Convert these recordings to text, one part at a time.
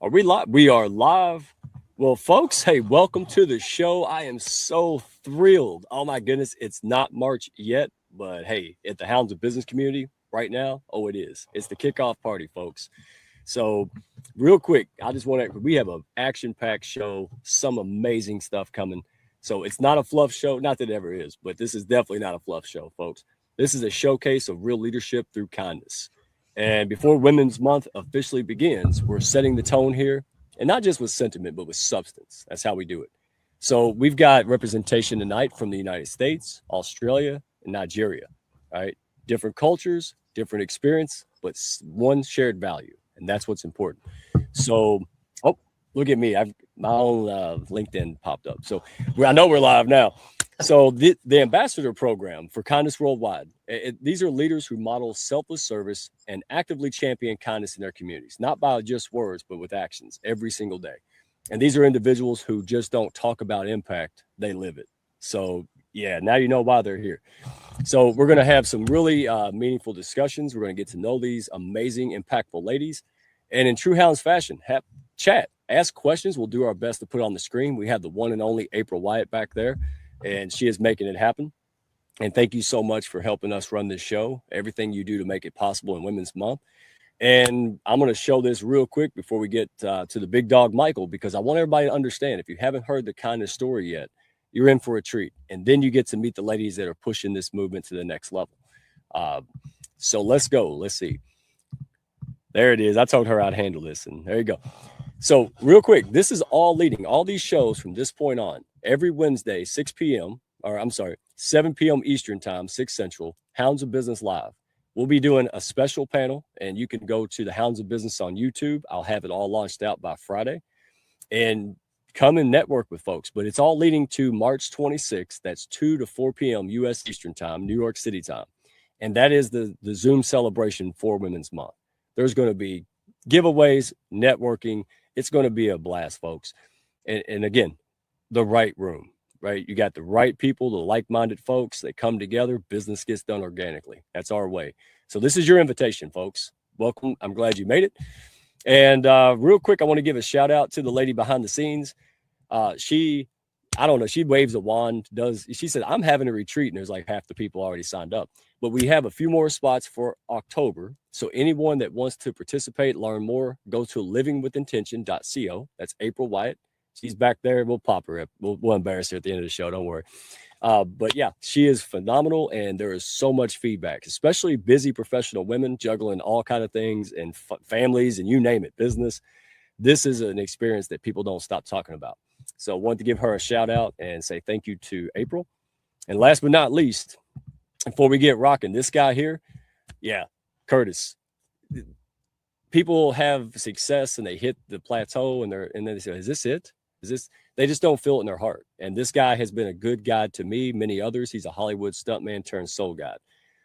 Are we live? We are live. Well, folks, hey, welcome to the show. I am so thrilled. Oh my goodness, it's not March yet, but hey, at the Hounds of Business community right now, oh, it is. It's the kickoff party, folks. So, real quick, I just want to, we have an action-packed show, some amazing stuff coming. So, it's not a fluff show, not that it ever is, but this is definitely not a fluff show, folks. This is a showcase of real leadership through kindness. And before Women's Month officially begins, we're setting the tone here, and not just with sentiment, but with substance. That's how we do it. So we've got representation tonight from the United States, Australia, and Nigeria. All right, different cultures, different experience, but one shared value, and that's what's important. So, oh, look at me! I've my own LinkedIn popped up, so I know we're live now. So the ambassador program for kindness worldwide, these are leaders who model selfless service and actively champion kindness in their communities, not by just words, but with actions every single day. And these are individuals who just don't talk about impact, they live it. So yeah, now you know why they're here. So we're going to have some really meaningful discussions. We're going to get to know these amazing, impactful ladies. And in true Hounds fashion, have chat, ask questions. We'll do our best to put on the screen. We have the one and only April Wyatt back there, and she is making it happen. And thank you so much for helping us run this show, everything you do to make it possible in Women's Month. And I'm going to show this real quick before we get to the big dog, Michael, because I want everybody to understand, if you haven't heard the kindness story yet, you're in for a treat. And then you get to meet the ladies that are pushing this movement to the next level. So let's go. Let's see. There it is. I told her I'd handle this, and there you go. So real quick, this is all leading, all these shows from this point on, every Wednesday, 6 p.m., or I'm sorry, 7 p.m. Eastern time, 6 Central, Hounds of Business Live. We'll be doing a special panel, and you can go to the Hounds of Business on YouTube. I'll have it all launched out by Friday. And come and network with folks. But it's all leading to March 26th. That's 2 to 4 p.m. U.S. Eastern time, New York City time. And that is the Zoom celebration for Women's Month. There's going to be giveaways, networking. It's going to be a blast, folks. And again, the right room, right? You got the right people, the like-minded folks. They come together. Business gets done organically. That's our way. So this is your invitation, folks. Welcome. I'm glad you made it. And real quick, I want to give a shout out to the lady behind the scenes. I don't know, she waves a wand, she said, I'm having a retreat, and there's like half the people already signed up. But we have a few more spots for October. So anyone that wants to participate, learn more, go to livingwithintention.co. That's April Wyatt. She's back there. We'll pop her up. We'll embarrass her at the end of the show. Don't worry. But yeah, she is phenomenal. And there is so much feedback, especially busy professional women juggling all kinds of things and families and you name it, business. This is an experience that people don't stop talking about. So I wanted to give her a shout out and say thank you to April. And last but not least, before we get rocking, this guy here, yeah, Curtis. People have success and they hit the plateau and then they say, is this it? They just don't feel it in their heart. And this guy has been a good guide to me, many others. He's a Hollywood stuntman turned soul guide.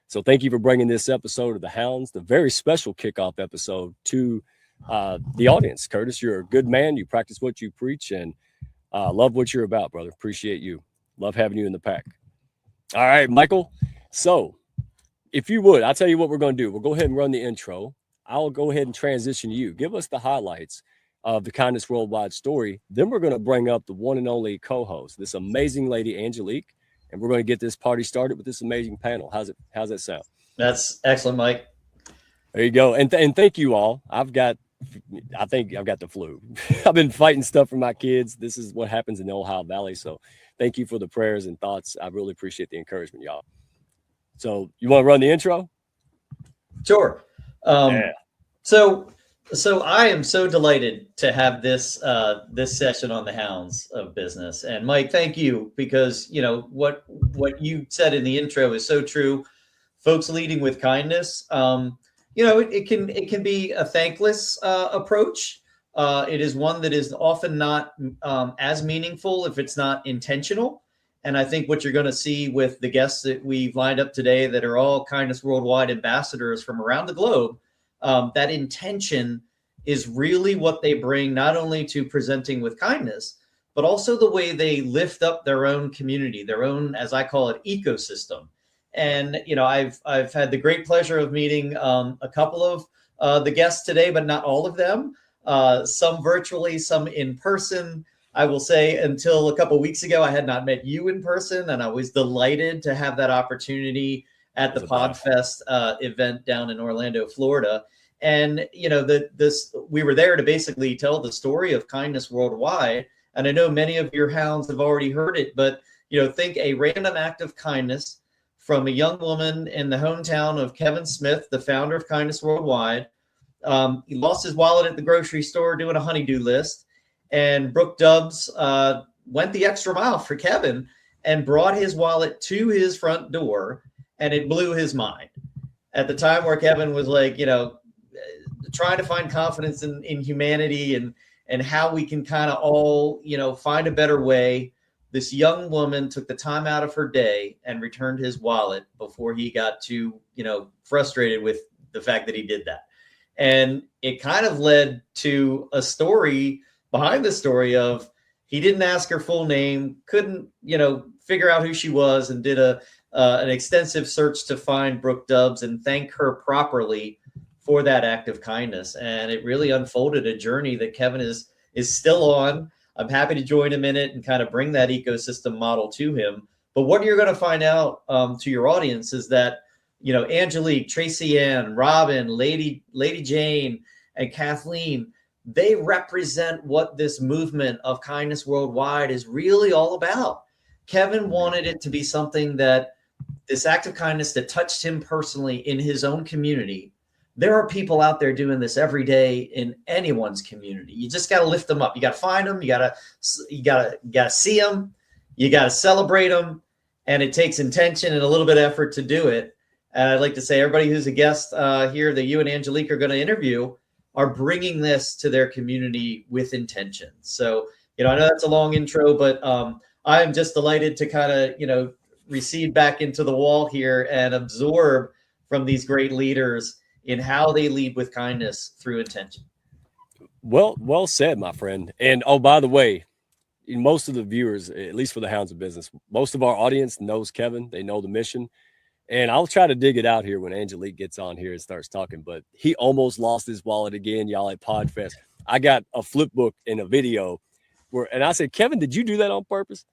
So thank you for bringing this episode of the Hounds, the very special kickoff episode, to the audience. Curtis, you're a good man. You practice what you preach, and love what you're about, brother. Appreciate you. Love having you in the pack. All right, Michael. So if you would, I'll tell you what we're going to do. We'll go ahead and run the intro. I'll go ahead and transition to you. Give us the highlights of the Kindness Worldwide story. Then we're going to bring up the one and only co-host, this amazing lady, Angelique, and we're going to get this party started with this amazing panel. How's that sound? That's excellent, Mike. There you go. And thank you all. I think I've got the flu. I've been fighting stuff for my kids. This is what happens in the Ohio Valley. So thank you for the prayers and thoughts. I really appreciate the encouragement, y'all. So you want to run the intro? Sure. Yeah. So I am so delighted to have this session on the Hounds of Business. And Mike, thank you, because what you said in the intro is so true. Folks leading with kindness. It can be a thankless approach. It is one that is often not as meaningful if it's not intentional. And I think what you're going to see with the guests that we've lined up today that are all Kindness Worldwide ambassadors from around the globe, that intention is really what they bring, not only to presenting with kindness, but also the way they lift up their own community, their own, as I call it, ecosystem. And, I've had the great pleasure of meeting a couple of the guests today, but not all of them. some virtually, some in person. I will say until a couple of weeks ago, I had not met you in person, and I was delighted to have that opportunity at the PodFest event down in Orlando, Florida. And, you know, we were there to basically tell the story of kindness worldwide. And I know many of your hounds have already heard it, but, you know, think a random act of kindness from a young woman in the hometown of Kevin Smith, the founder of Kindness Worldwide. He lost his wallet at the grocery store doing a honeydew list. And Brooke Dubs went the extra mile for Kevin and brought his wallet to his front door, and it blew his mind. At the time where Kevin was like, you know, trying to find confidence in humanity and how we can kind of all, you know, find a better way, this young woman took the time out of her day and returned his wallet before he got too, you know, frustrated with the fact that he did that. And it kind of led to a story behind the story of he didn't ask her full name, couldn't, you know, figure out who she was, and did an extensive search to find Brooke Dubs and thank her properly for that act of kindness. And it really unfolded a journey that Kevin is still on. I'm happy to join him in it and kind of bring that ecosystem model to him. But what you're going to find out to your audience is that, you know, Angelique, Tracy-Ann, Robyn, Lady Jane, and Kathleen, they represent what this movement of kindness worldwide is really all about. Kevin wanted it to be something that this act of kindness that touched him personally in his own community. There are people out there doing this every day in anyone's community. You just got to lift them up. You got to find them. You got to see them. You got to celebrate them. And it takes intention and a little bit of effort to do it. And I'd like to say everybody who's a guest here that you and Angelique are going to interview are bringing this to their community with intention. So, you know, I know that's a long intro, but I'm just delighted to kind of, you know, recede back into the wall here and absorb from these great leaders in how they lead with kindness through intention. Well said, my friend. And oh, by the way, most of the viewers, at least for the Hounds of Business, most of our audience knows Kevin. They know the mission. And I'll try to dig it out here when Angelique gets on here and starts talking. But he almost lost his wallet again, y'all, at PodFest. I got a flip book in a video and I said, Kevin, did you do that on purpose?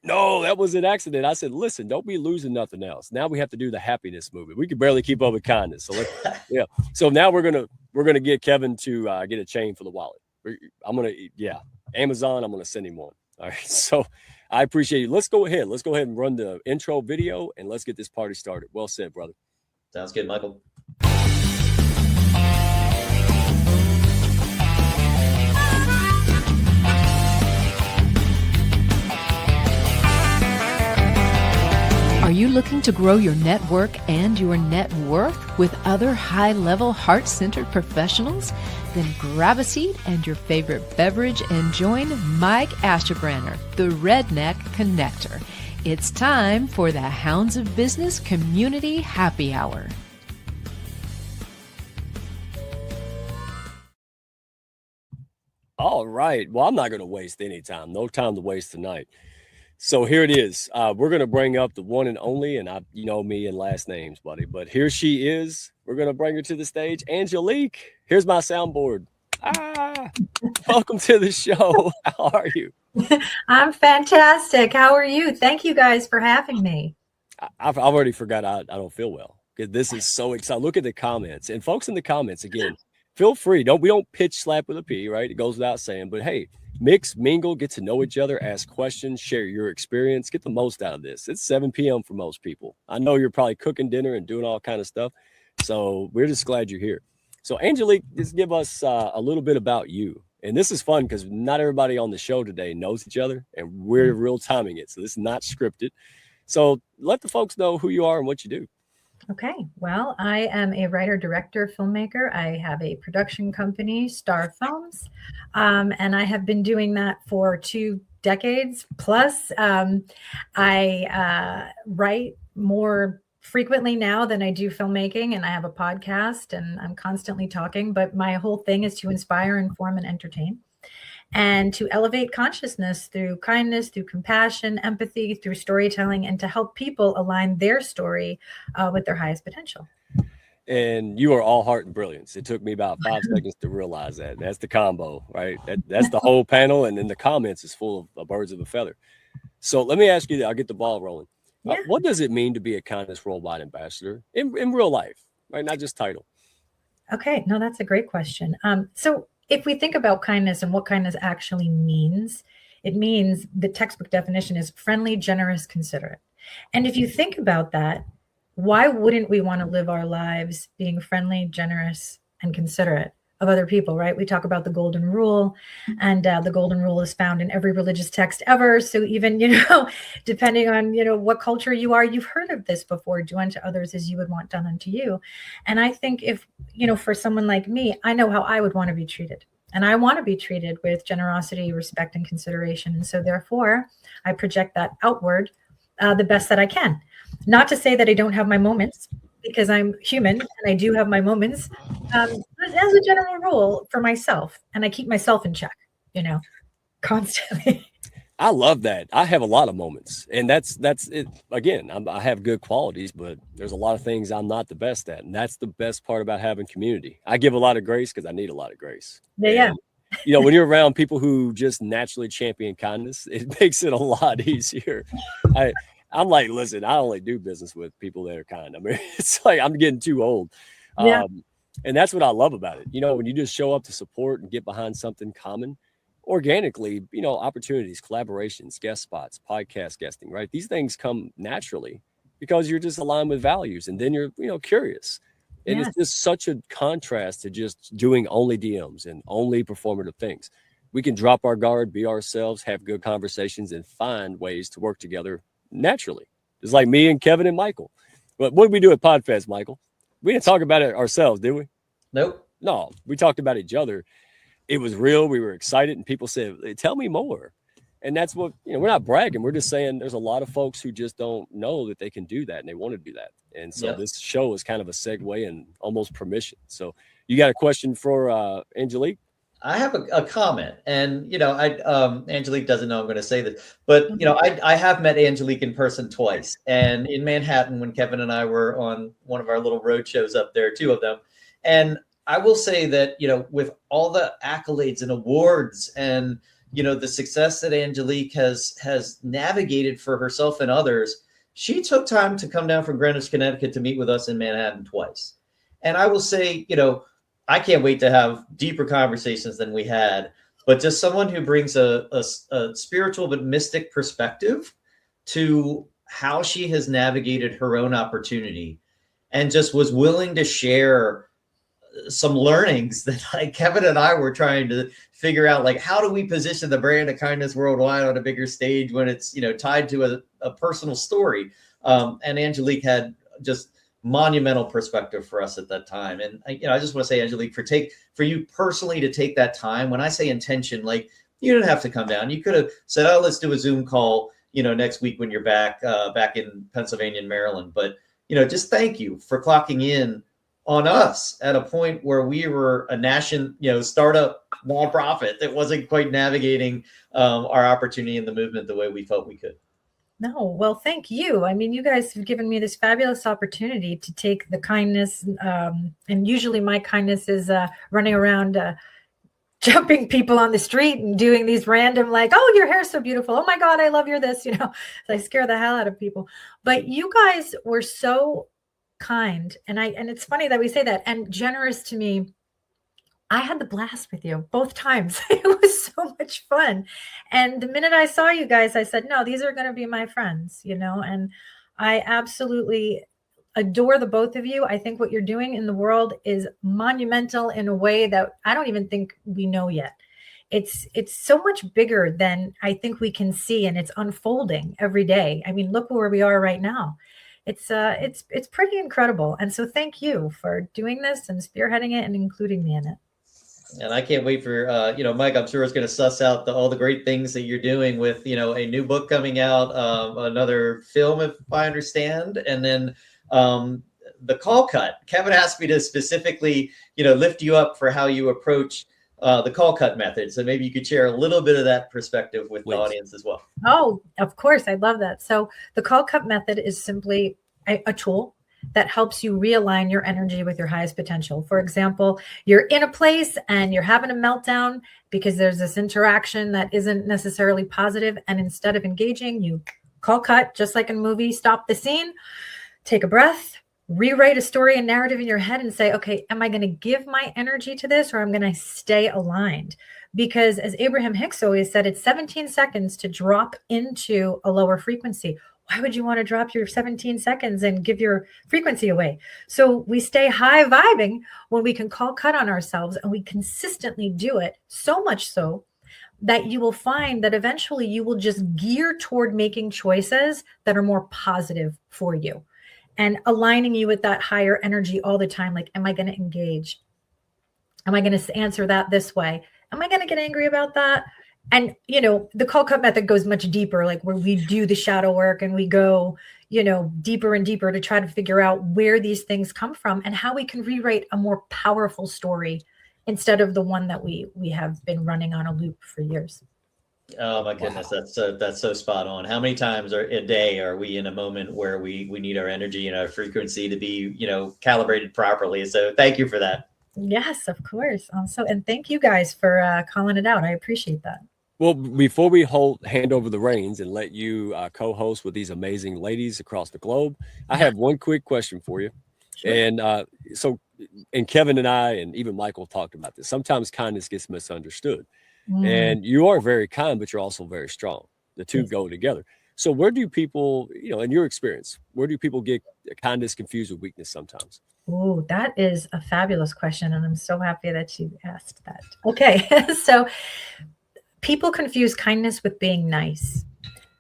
No, that was an accident. I said, listen, don't be losing nothing else. Now we have to do the happiness movement. We can barely keep up with kindness. So yeah. So now we're gonna get Kevin to get a chain for the wallet. Amazon. I'm gonna send him one. All right. So I appreciate you. Let's go ahead and run the intro video and let's get this party started. Well said, brother. Sounds good, Michael. Are you looking to grow your network and your net worth with other high-level, heart-centered professionals? Then grab a seat and your favorite beverage and join Mike Asherbranner, the Redneck Connector. It's time for the Hounds of Business Community Happy Hour. All right. Well, I'm not going to waste any time. No time to waste tonight. So here it is. We're going to bring up the one and only, and you know me and last names, buddy. But here she is. We're going to bring her to the stage. Angelique, here's my soundboard. Welcome to the show. How are you? I'm fantastic. How are you? Thank you guys for having me. I've already forgot I don't feel well. This is so exciting. Look at the comments. And folks in the comments, again, feel free. We don't pitch slap with a P, right? It goes without saying. But hey, mix, mingle, get to know each other, ask questions, share your experience, get the most out of this. It's 7 p.m. for most people. I know you're probably cooking dinner and doing all kind of stuff. So we're just glad you're here. So Angelique, just give us a little bit about you. And this is fun because not everybody on the show today knows each other and we're real timing it. So this is not scripted. So let the folks know who you are and what you do. Okay. Well, I am a writer, director, filmmaker. I have a production company, Star Films, and I have been doing that for 2 decades plus. I write more frequently now than I do filmmaking, and I have a podcast and I'm constantly talking, but my whole thing is to inspire, inform, and entertain, and to elevate consciousness through kindness, through compassion, empathy, through storytelling, and to help people align their story with their highest potential. and you are all heart and brilliance. It took me about 5 seconds to realize that. That's the combo, right? That's the whole panel, and then the comments is full of birds of a feather. So let me ask you, I'll get the ball rolling. Yeah. What does it mean to be a kindness worldwide ambassador in real life, right? Not just title. Okay, no, that's a great question. So if we think about kindness and what kindness actually means, it means the textbook definition is friendly, generous, considerate. And if you think about that, why wouldn't we want to live our lives being friendly, generous, and considerate of other people, right? We talk about the golden rule, and the golden rule is found in every religious text ever. So even, depending on, what culture you are, you've heard of this before: do unto others as you would want done unto you. And I think if, for someone like me, I know how I would want to be treated. And I want to be treated with generosity, respect, and consideration. And so therefore, I project that outward the best that I can. Not to say that I don't have my moments, because I'm human and I do have my moments, but as a general rule for myself, and I keep myself in check, constantly. I love that. I have a lot of moments, and that's it. Again, I have good qualities, but there's a lot of things I'm not the best at. And that's the best part about having community. I give a lot of grace because I need a lot of grace. Yeah. And, when you're around people who just naturally champion kindness, it makes it a lot easier. I'm like, listen, I only do business with people that are kind. I mean, it's like I'm getting too old. Yeah. And that's what I love about it. When you just show up to support and get behind something common, organically, opportunities, collaborations, guest spots, podcast guesting, right? These things come naturally because you're just aligned with values, and then you're, curious. And Yes. it's just such a contrast to just doing only DMs and only performative things. We can drop our guard, be ourselves, have good conversations, and find ways to work together naturally. It's like me and Kevin and Michael. But what did we do at PodFest, Michael? We didn't talk about it ourselves, did we? Nope. No, we talked about each other. It was real. We were excited, and people said, tell me more. And that's what, we're not bragging. We're just saying there's a lot of folks who just don't know that they can do that, and they want to do that. And so This show is kind of a segue and almost permission. So you got a question for Angelique? I have a comment, and Angelique doesn't know I'm going to say this, but I have met Angelique in person twice, and in Manhattan when Kevin and I were on one of our little road shows up there, 2 of them, and I will say that with all the accolades and awards and the success that Angelique has navigated for herself and others, she took time to come down from Greenwich, Connecticut to meet with us in Manhattan twice, and I will say I can't wait to have deeper conversations than we had, but just someone who brings a spiritual but mystic perspective to how she has navigated her own opportunity, and just was willing to share some learnings that Kevin and I were trying to figure out, like, how do we position the brand of kindness worldwide on a bigger stage when it's, tied to a personal story. And Angelique had just monumental perspective for us at that time. And I just want to say, Angelique, for you personally to take that time. When I say intention, like, you didn't have to come down. You could have said, oh, let's do a Zoom call, next week when you're back in Pennsylvania and Maryland. But, just thank you for clocking in on us at a point where we were a startup nonprofit that wasn't quite navigating our opportunity in the movement the way we felt we could. No, well, thank you. I mean, you guys have given me this fabulous opportunity to take the kindness, and usually my kindness is running around jumping people on the street and doing these random, like, oh, your hair's so beautiful. Oh my God, I love your this, So I scare the hell out of people. But you guys were so kind. And it's funny that we say that, and generous to me. I had the blast with you both times. It was so much fun. And the minute I saw you guys, I said, no, these are going to be my friends, and I absolutely adore the both of you. I think what you're doing in the world is monumental in a way that I don't even think we know yet. It's so much bigger than I think we can see, and it's unfolding every day. I mean, look where we are right now. It's pretty incredible. And so thank you for doing this and spearheading it and including me in it. And I can't wait for, Mike, I'm sure is going to suss out all the great things that you're doing with, a new book coming out, another film, if I understand, and then the call cut. Kevin asked me to specifically, lift you up for how you approach the call cut method. So maybe you could share a little bit of that perspective with the audience as well. Oh, of course. I love that. So the call cut method is simply a tool that helps you realign your energy with your highest potential. For example, you're in a place and you're having a meltdown because there's this interaction that isn't necessarily positive. And instead of engaging, you call cut, just like in a movie, stop the scene, take a breath, rewrite a story and narrative in your head and say, okay, am I going to give my energy to this, or I'm going to stay aligned? Because as Abraham Hicks always said, it's 17 seconds to drop into a lower frequency. Why would you want to drop your 17 seconds and give your frequency away? So we stay high vibing when we can call cut on ourselves, and we consistently do it, so much so that you will find that eventually you will just gear toward making choices that are more positive for you and aligning you with that higher energy all the time. Like, am I going to engage? Am I going to answer that this way? Am I going to get angry about that? And, the call cut method goes much deeper, like where we do the shadow work and we go, deeper and deeper to try to figure out where these things come from and how we can rewrite a more powerful story instead of the one that we have been running on a loop for years. Oh my goodness, wow. That's so spot on. How many times a day are we in a moment where we need our energy and our frequency to be, calibrated properly? So thank you for that. Yes, of course. Also, and thank you guys for calling it out. I appreciate that. Well, before we hand over the reins and let you co-host with these amazing ladies across the globe, I have one quick question for you. Sure. And Kevin and I, and even Michael talked about this. Sometimes kindness gets misunderstood. And you are very kind, but you're also very strong. The two go together. So where do people, in your experience, where do people get kindness confused with weakness sometimes? Oh, that is a fabulous question. And I'm so happy that you asked that. Okay. So people confuse kindness with being nice.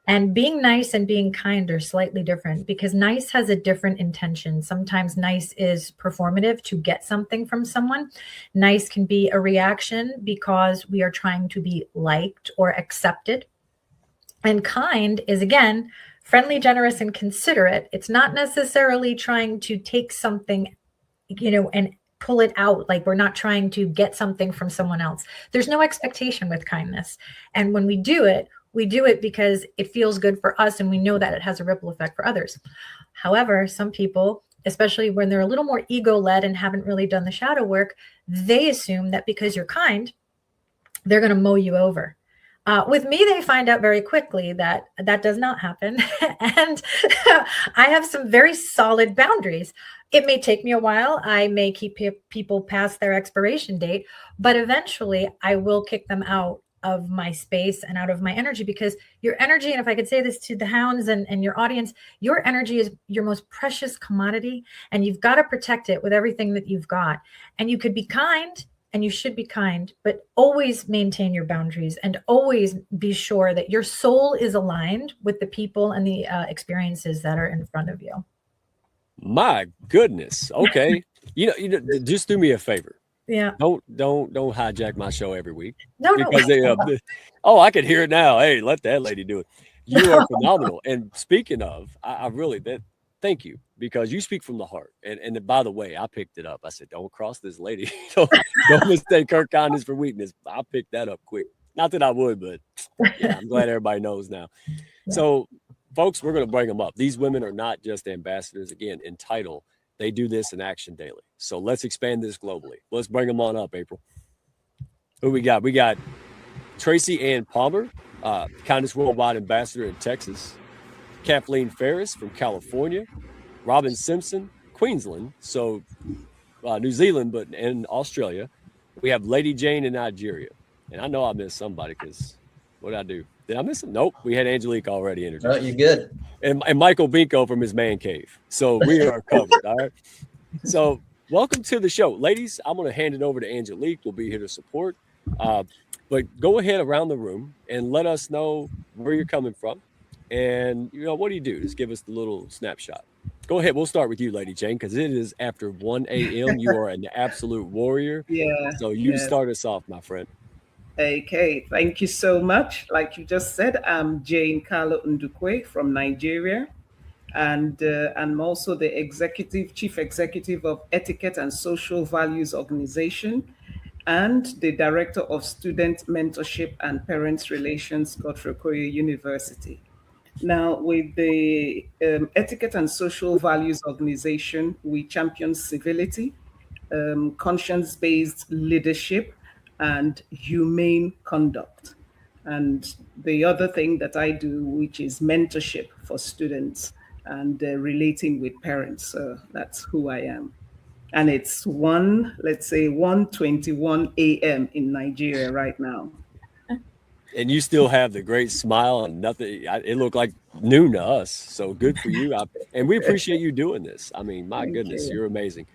And being nice and being kind are slightly different because nice has a different intention. Sometimes nice is performative to get something from someone. Nice can be a reaction because we are trying to be liked or accepted. And kind is, again, friendly, generous, and considerate. It's not necessarily trying to take something, and pull it out. Like, we're not trying to get something from someone else. There's no expectation with kindness. And when we do it because it feels good for us and we know that it has a ripple effect for others. However, some people, especially when they're a little more ego-led and haven't really done the shadow work, they assume that because you're kind, they're going to mow you over. With me, they find out very quickly that that does not happen. And I have some very solid boundaries. It may take me a while. I may keep people past their expiration date, but eventually I will kick them out of my space and out of my energy, because your energy, and if I could say this to the hounds and your audience, your energy is your most precious commodity, and you've got to protect it with everything that you've got. And you could be kind, and you should be kind, but always maintain your boundaries and always be sure that your soul is aligned with the people and the experiences that are in front of you. My goodness. Okay. Just do me a favor. Yeah. Don't hijack my show every week. No. I can hear it now. Hey, let that lady do it. You are phenomenal. And speaking of, I really thank you, because you speak from the heart. And by the way, I picked it up. I said, don't cross this lady. don't mistake her kindness for weakness. I picked that up quick. Not that I would, but yeah, I'm glad everybody knows now. Yeah. So, folks, we're going to bring them up. These women are not just ambassadors, again, in title. They do this in action daily. So let's expand this globally. Let's bring them on up, April. Who we got? We got Tracy-Ann Palmer, Kindness Worldwide Ambassador in Texas. Kathleen Faris from California. Robyn Simpson, Queensland. So New Zealand, but in Australia. We have Lady Jane in Nigeria. And I know I missed somebody, because what did I do? Did I miss him? Nope. We had Angelique already introduced. Oh, you're good. And Michael Binko from his man cave. So we are covered. All right. So welcome to the show. Ladies, I'm going to hand it over to Angelique. We'll be here to support. But go ahead around the room and let us know where you're coming from. And, what do you do? Just give us the little snapshot. Go ahead. We'll start with you, Lady Jane, because it is after 1 a.m. You are an absolute warrior. Yeah. So you start us off, my friend. Okay, thank you so much. Like you just said, I'm Jane Carlo Ndukwe from Nigeria, and I'm also the chief executive of Etiquette and Social Values Organization, and the director of Student Mentorship and Parents Relations, Godfrey Okoye University. Now, with the Etiquette and Social Values Organization, we champion civility, conscience-based leadership, and humane conduct. And the other thing that I do, which is mentorship for students and relating with parents. So that's who I am. And it's 1:21 a.m. in Nigeria right now. And you still have the great smile and nothing. It looked like noon to us. So good for you. And we appreciate you doing this. I mean, my goodness, you're amazing.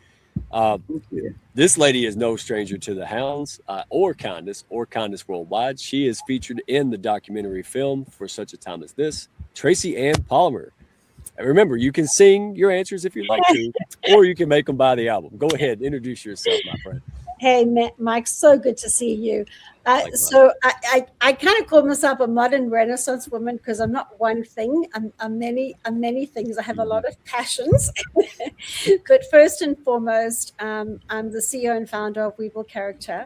This lady is no stranger to the hounds or Kindness Worldwide. She is featured in the documentary film For Such a Time as This, Tracy-Ann Palmer. And remember, you can sing your answers if you'd like to, or you can make them by the album. Go ahead, introduce yourself, my friend. Hey, Mike, so good to see you. So I kind of call myself a modern Renaissance woman because I'm not one thing. I'm many things. I have a lot of passions. But first and foremost, I'm the CEO and founder of We Will Character.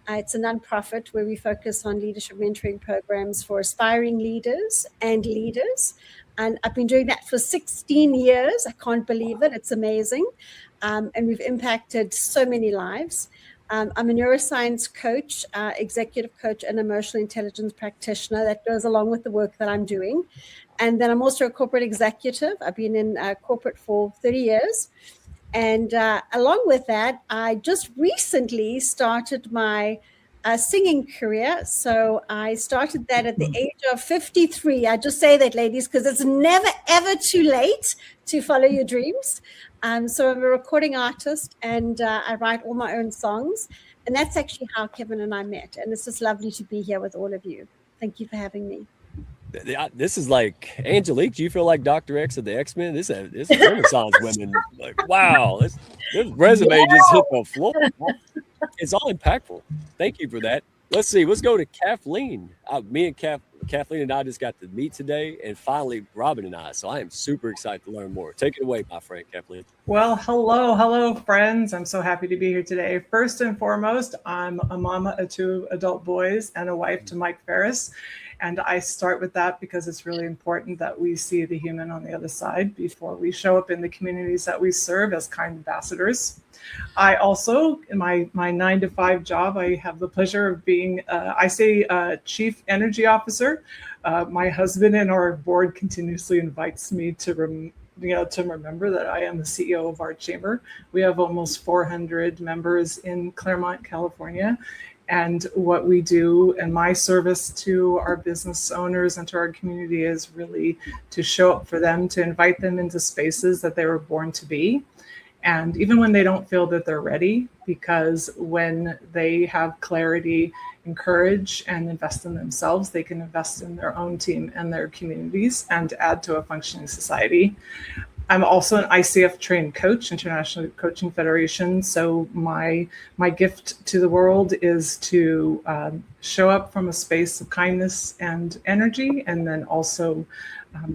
It's a nonprofit where we focus on leadership mentoring programs for aspiring leaders and leaders. And I've been doing that for 16 years. I can't believe it. It's amazing. And we've impacted so many lives. I'm a neuroscience coach, executive coach, and emotional intelligence practitioner. That goes along with the work that I'm doing. And then I'm also a corporate executive. I've been in corporate for 30 years. And along with that, I just recently started my singing career. So I started that at the age of 53. I just say that, ladies, because it's never, ever too late to follow your dreams. So I'm a recording artist and I write all my own songs. And that's actually how Kevin and I met. And it's just lovely to be here with all of you. Thank you for having me. This is like Angelique. Do you feel like Dr. X of the X-Men? This is Renaissance women. Like, wow, this resume just hit the floor. It's all impactful. Thank you for that. Let's see. Let's go to Kathleen. Me and Kathleen and I just got to meet today, and finally Robyn and I. So I am super excited to learn more. Take it away, my friend Kathleen. Well, hello, friends. I'm so happy to be here today. First and foremost, I'm a mama of 2 adult boys and a wife to Mike Faris. And I start with that because it's really important that we see the human on the other side before we show up in the communities that we serve as kind ambassadors. I also, in my 9-to-5 job, I have the pleasure of being, Chief Energy Officer. My husband and our board continuously invites me to remember that I am the CEO of our chamber. We have almost 400 members in Claremont, California. And what we do and my service to our business owners and to our community is really to show up for them, to invite them into spaces that they were born to be. And even when they don't feel that they're ready, because when they have clarity and courage and invest in themselves, they can invest in their own team and their communities and add to a functioning society. I'm also an ICF trained coach, International Coaching Federation. So my gift to the world is to show up from a space of kindness and energy, and then also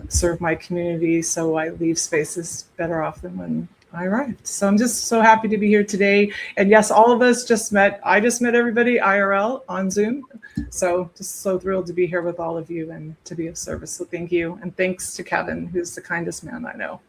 serve my community so I leave spaces better off than when I arrived. So I'm just so happy to be here today. And yes, all of us just met. I just met everybody IRL on Zoom. So just so thrilled to be here with all of you and to be of service. So thank you. And thanks to Kevin, who's the kindest man I know.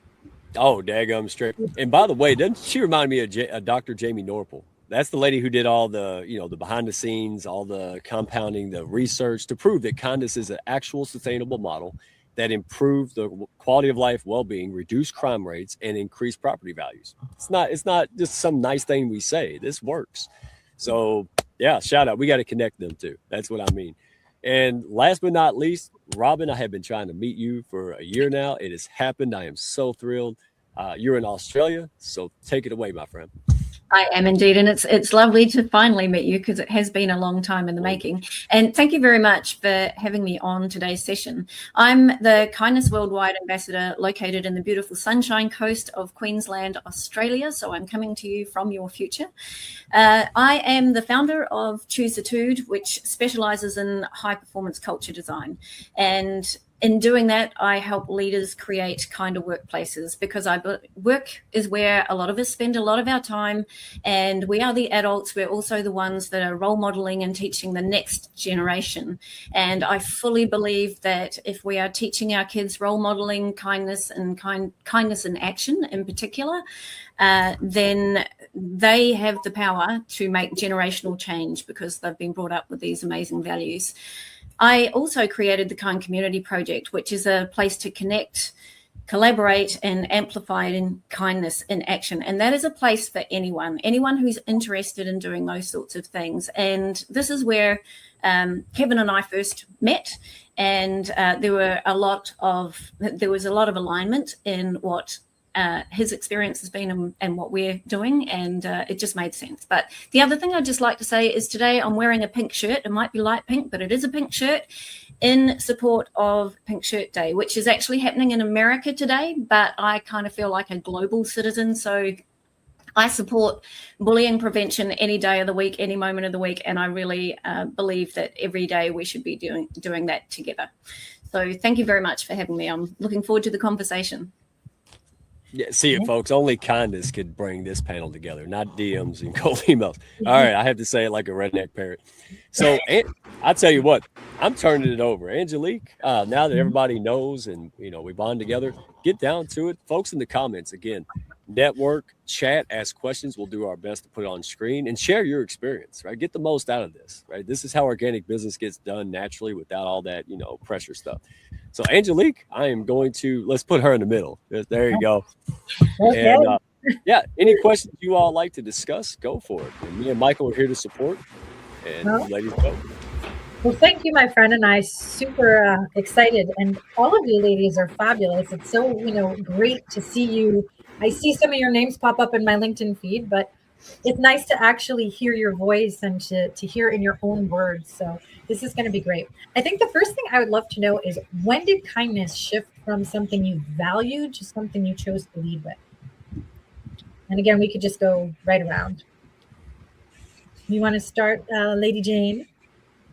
Oh, daggum straight. And by the way, doesn't she remind me of Dr. Jamie Norpel? That's the lady who did all the, the behind the scenes, all the compounding, the research to prove that kindness is an actual sustainable model that improve the quality of life, well-being, reduce crime rates, and increase property values. It's not just some nice thing we say. This works. So yeah, shout out. We got to connect them too. That's what I mean. And last but not least, Robyn, I have been trying to meet you for a year now. It has happened. I am so thrilled. You're in Australia, so take it away, my friend. I am indeed, and it's lovely to finally meet you because it has been a long time in the making. And thank you very much for having me on today's session. I'm the Kindness Worldwide Ambassador located in the beautiful Sunshine Coast of Queensland, Australia. So I'm coming to you from your future. I am the founder of Choose Attitude, which specializes in high performance culture design. And In doing that, I help leaders create kinder workplaces, because work is where a lot of us spend a lot of our time, and we are the adults. We're also the ones that are role modeling and teaching the next generation. And I fully believe that if we are teaching our kids role modeling kindness and kindness in action in particular, then they have the power to make generational change, because they've been brought up with these amazing values. I also created the Kind Community Project, which is a place to connect, collaborate, and amplify in kindness in action. And that is a place for anyone who's interested in doing those sorts of things. And this is where Kevin and I first met, and there was a lot of alignment in what his experience has been and what we're doing, and it just made sense. But the other thing I'd just like to say is today I'm wearing a pink shirt. It might be light pink, but it is a pink shirt in support of Pink Shirt Day, which is actually happening in America today, but I kind of feel like a global citizen. So I support bullying prevention any day of the week, any moment of the week, and I really believe that every day we should be doing that together. So thank you very much for having me. I'm looking forward to the conversation. Yeah, see it, folks. Only kindness could bring this panel together, not DMs and cold emails. All right, I have to say it like a redneck parrot. So I tell you what, I'm turning it over. Angelique, now that everybody knows and, we bond together, get down to it. Folks in the comments, again, network, chat, ask questions. We'll do our best to put it on screen and share your experience, right? Get the most out of this, right? This is how organic business gets done naturally without all that, pressure stuff. So Angelique, I am going to, let's put her in the middle. There you go. Okay. And any questions you all like to discuss, go for it. And me and Michael are here to support. And ladies, go. Well, thank you, my friend, and I super excited. And all of you ladies are fabulous. It's so, great to see you. I see some of your names pop up in my LinkedIn feed, but it's nice to actually hear your voice and to hear in your own words. So this is going to be great. I think the first thing I would love to know is, when did kindness shift from something you valued to something you chose to lead with? And again, we could just go right around. You want to start, Lady Jane?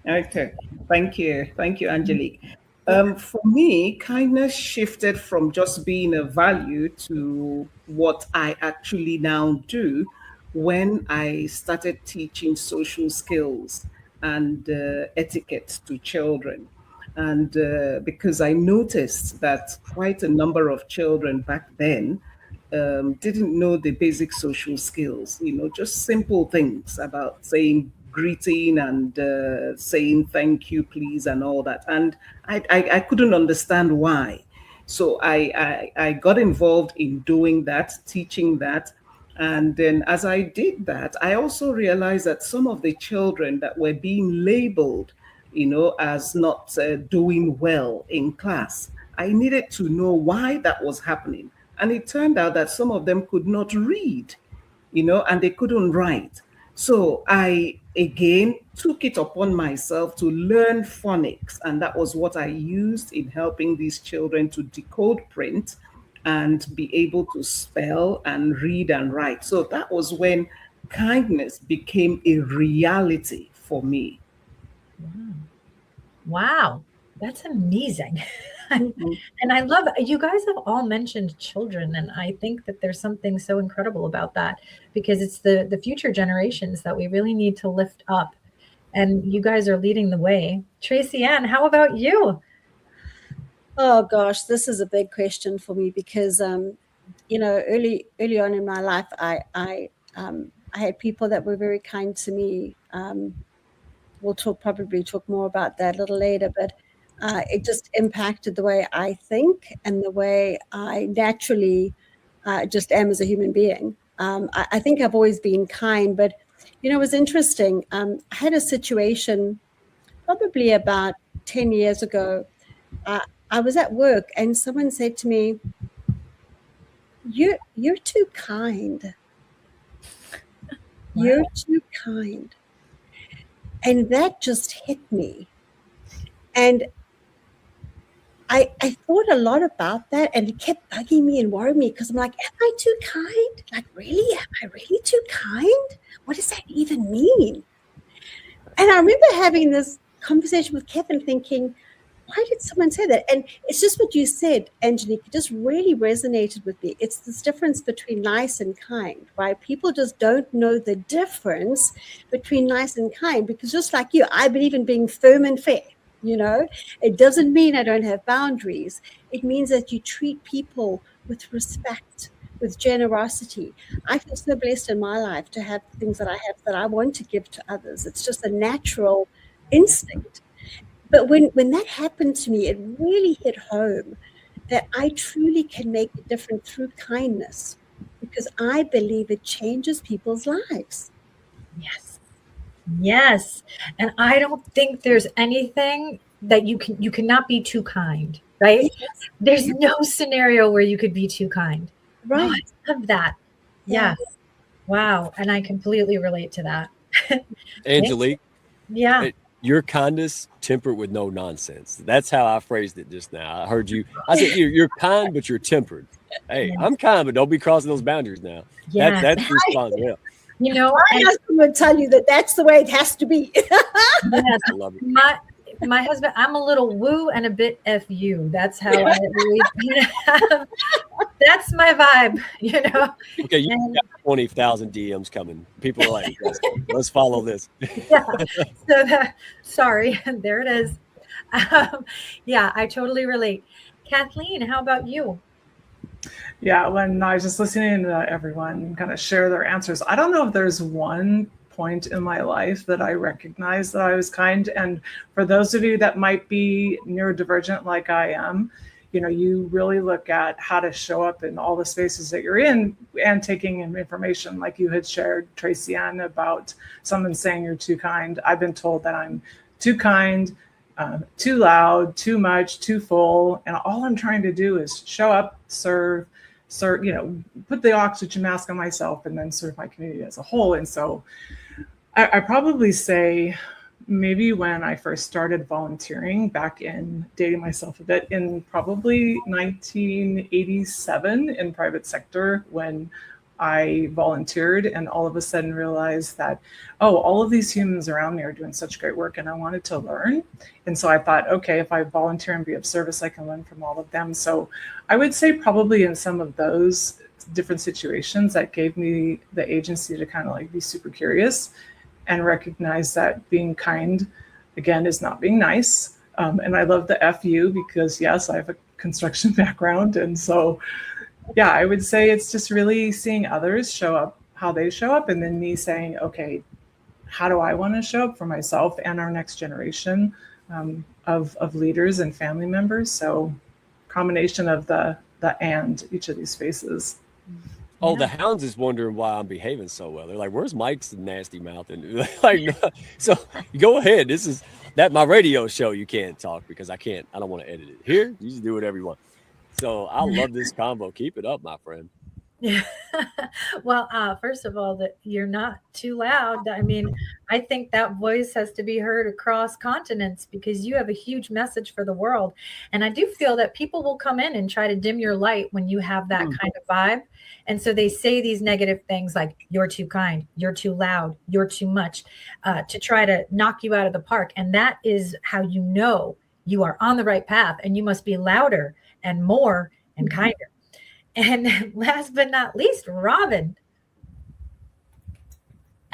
Okay. Thank you, Angelique. For me, kindness shifted from just being a value to what I actually now do when I started teaching social skills and etiquette to children. And because I noticed that quite a number of children back then didn't know the basic social skills, just simple things about saying greeting and saying thank you, please, and all that. And I couldn't understand why. So I got involved in doing that, teaching that. And then as I did that, I also realized that some of the children that were being labeled, as not doing well in class, I needed to know why that was happening. And it turned out that some of them could not read, and they couldn't write. So I, again, took it upon myself to learn phonics. And that was what I used in helping these children to decode print and be able to spell and read and write. So that was when kindness became a reality for me. Wow. That's amazing. And I love, you guys have all mentioned children, and I think that there's something so incredible about that, because it's the future generations that we really need to lift up, and you guys are leading the way. Tracy-Ann, how about you? Oh gosh, this is a big question for me, because early on in my life, I had people that were very kind to me. We'll probably talk more about that a little later, but it just impacted the way I think and the way I naturally just am as a human being. I think I've always been kind, but it was interesting. I had a situation probably about 10 years ago. I was at work and someone said to me, "You're too kind. Wow. You're too kind." And that just hit me. And I thought a lot about that, and it kept bugging me and worrying me, because I'm like, am I too kind? Like, really? Am I really too kind? What does that even mean? And I remember having this conversation with Kevin thinking, why did someone say that? And it's just what you said, Angelique, it just really resonated with me. It's this difference between nice and kind, right? People just don't know the difference between nice and kind, because just like you, I believe in being firm and fair. It doesn't mean I don't have boundaries. It means that you treat people with respect, with generosity. I feel so blessed in my life to have things that I have that I want to give to others. It's just a natural instinct. But when that happened to me, it really hit home that I truly can make a difference through kindness, because I believe it changes people's lives. Yes. And I don't think there's anything that you cannot be too kind, right? Yes. There's no scenario where you could be too kind. Right. Oh, I love that. Yeah. Wow. And I completely relate to that. Angelique. Yeah. Your kindness tempered with no nonsense. That's how I phrased it just now. I heard you. I said, you're kind, but you're tempered. Hey, I'm kind, but don't be crossing those boundaries now. Yeah. That's the response. Yeah. My husband would tell you that's the way it has to be. Yes. I love it. My husband, I'm a little woo and a bit FU. That's how I always, that's my vibe, Okay, you got 20,000 DMs coming. People are like, let's follow this. Yeah. So sorry, there it is. Yeah, I totally relate. Kathleen, how about you? Yeah, when I was just listening to everyone kind of share their answers, I don't know if there's one point in my life that I recognized that I was kind. And for those of you that might be neurodivergent like I am, you really look at how to show up in all the spaces that you're in and taking in information, like you had shared, Tracy-Ann, about someone saying you're too kind. I've been told that I'm too kind, too loud, too much, too full. And all I'm trying to do is show up, serve, put the oxygen mask on myself, and then serve my community as a whole. And so I probably say maybe when I first started volunteering, back in dating myself a bit, in probably 1987 in private sector, when I volunteered and all of a sudden realized that, all of these humans around me are doing such great work, and I wanted to learn. And so I thought, okay, if I volunteer and be of service, I can learn from all of them. So I would say probably in some of those different situations that gave me the agency to kind of like be super curious and recognize that being kind, again, is not being nice. And I love the FU because, yes, I have a construction background. And so, yeah, I would say it's just really seeing others show up how they show up, and then me saying, okay, how do I want to show up for myself and our next generation of leaders and family members? So combination of the and each of these spaces. Oh, the hounds is wondering why I'm behaving so well. They're like, "Where's Mike's nasty mouth?" And like, so go ahead. This is my radio show. You can't talk because I don't want to edit it. Here, you just do whatever you want. So I love this combo. Keep it up, my friend. Yeah. Well, first of all, that you're not too loud. I mean, I think that voice has to be heard across continents because you have a huge message for the world. And I do feel that people will come in and try to dim your light when you have that kind of vibe. And so they say these negative things like, you're too kind, you're too loud, you're too much, to try to knock you out of the park. And that is how you know you are on the right path, and you must be louder and more and kinder. And last but not least, Robyn.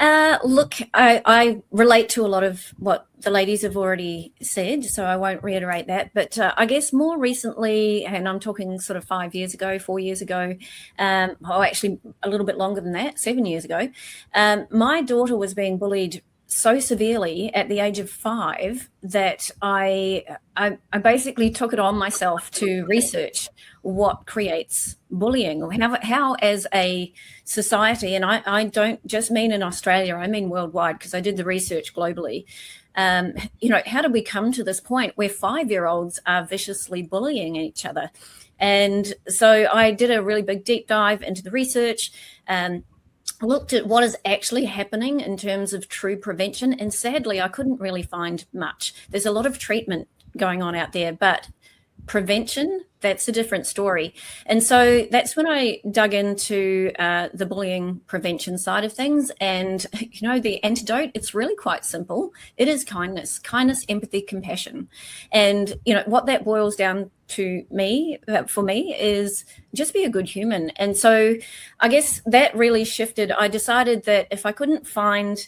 Look, I relate to a lot of what the ladies have already said, so I won't reiterate that. But I guess more recently, and I'm talking sort of 4 years ago, actually a little bit longer than that, 7 years ago, my daughter was being bullied so severely at the age of 5 that I basically took it on myself to research what creates bullying, or how as a society, and I don't just mean in Australia, I mean worldwide, because I did the research globally. How did we come to this point where 5-year-olds are viciously bullying each other? And so I did a really big deep dive into the research, looked at what is actually happening in terms of true prevention, and sadly I couldn't really find much. There's a lot of treatment going on out there, but prevention, that's a different story. And so that's when I dug into the bullying prevention side of things. And, you know, the antidote, it's really quite simple. It is kindness, empathy, compassion. And, you know, what that boils down to me, for me, is just be a good human. And so I guess that really shifted. I decided that if I couldn't find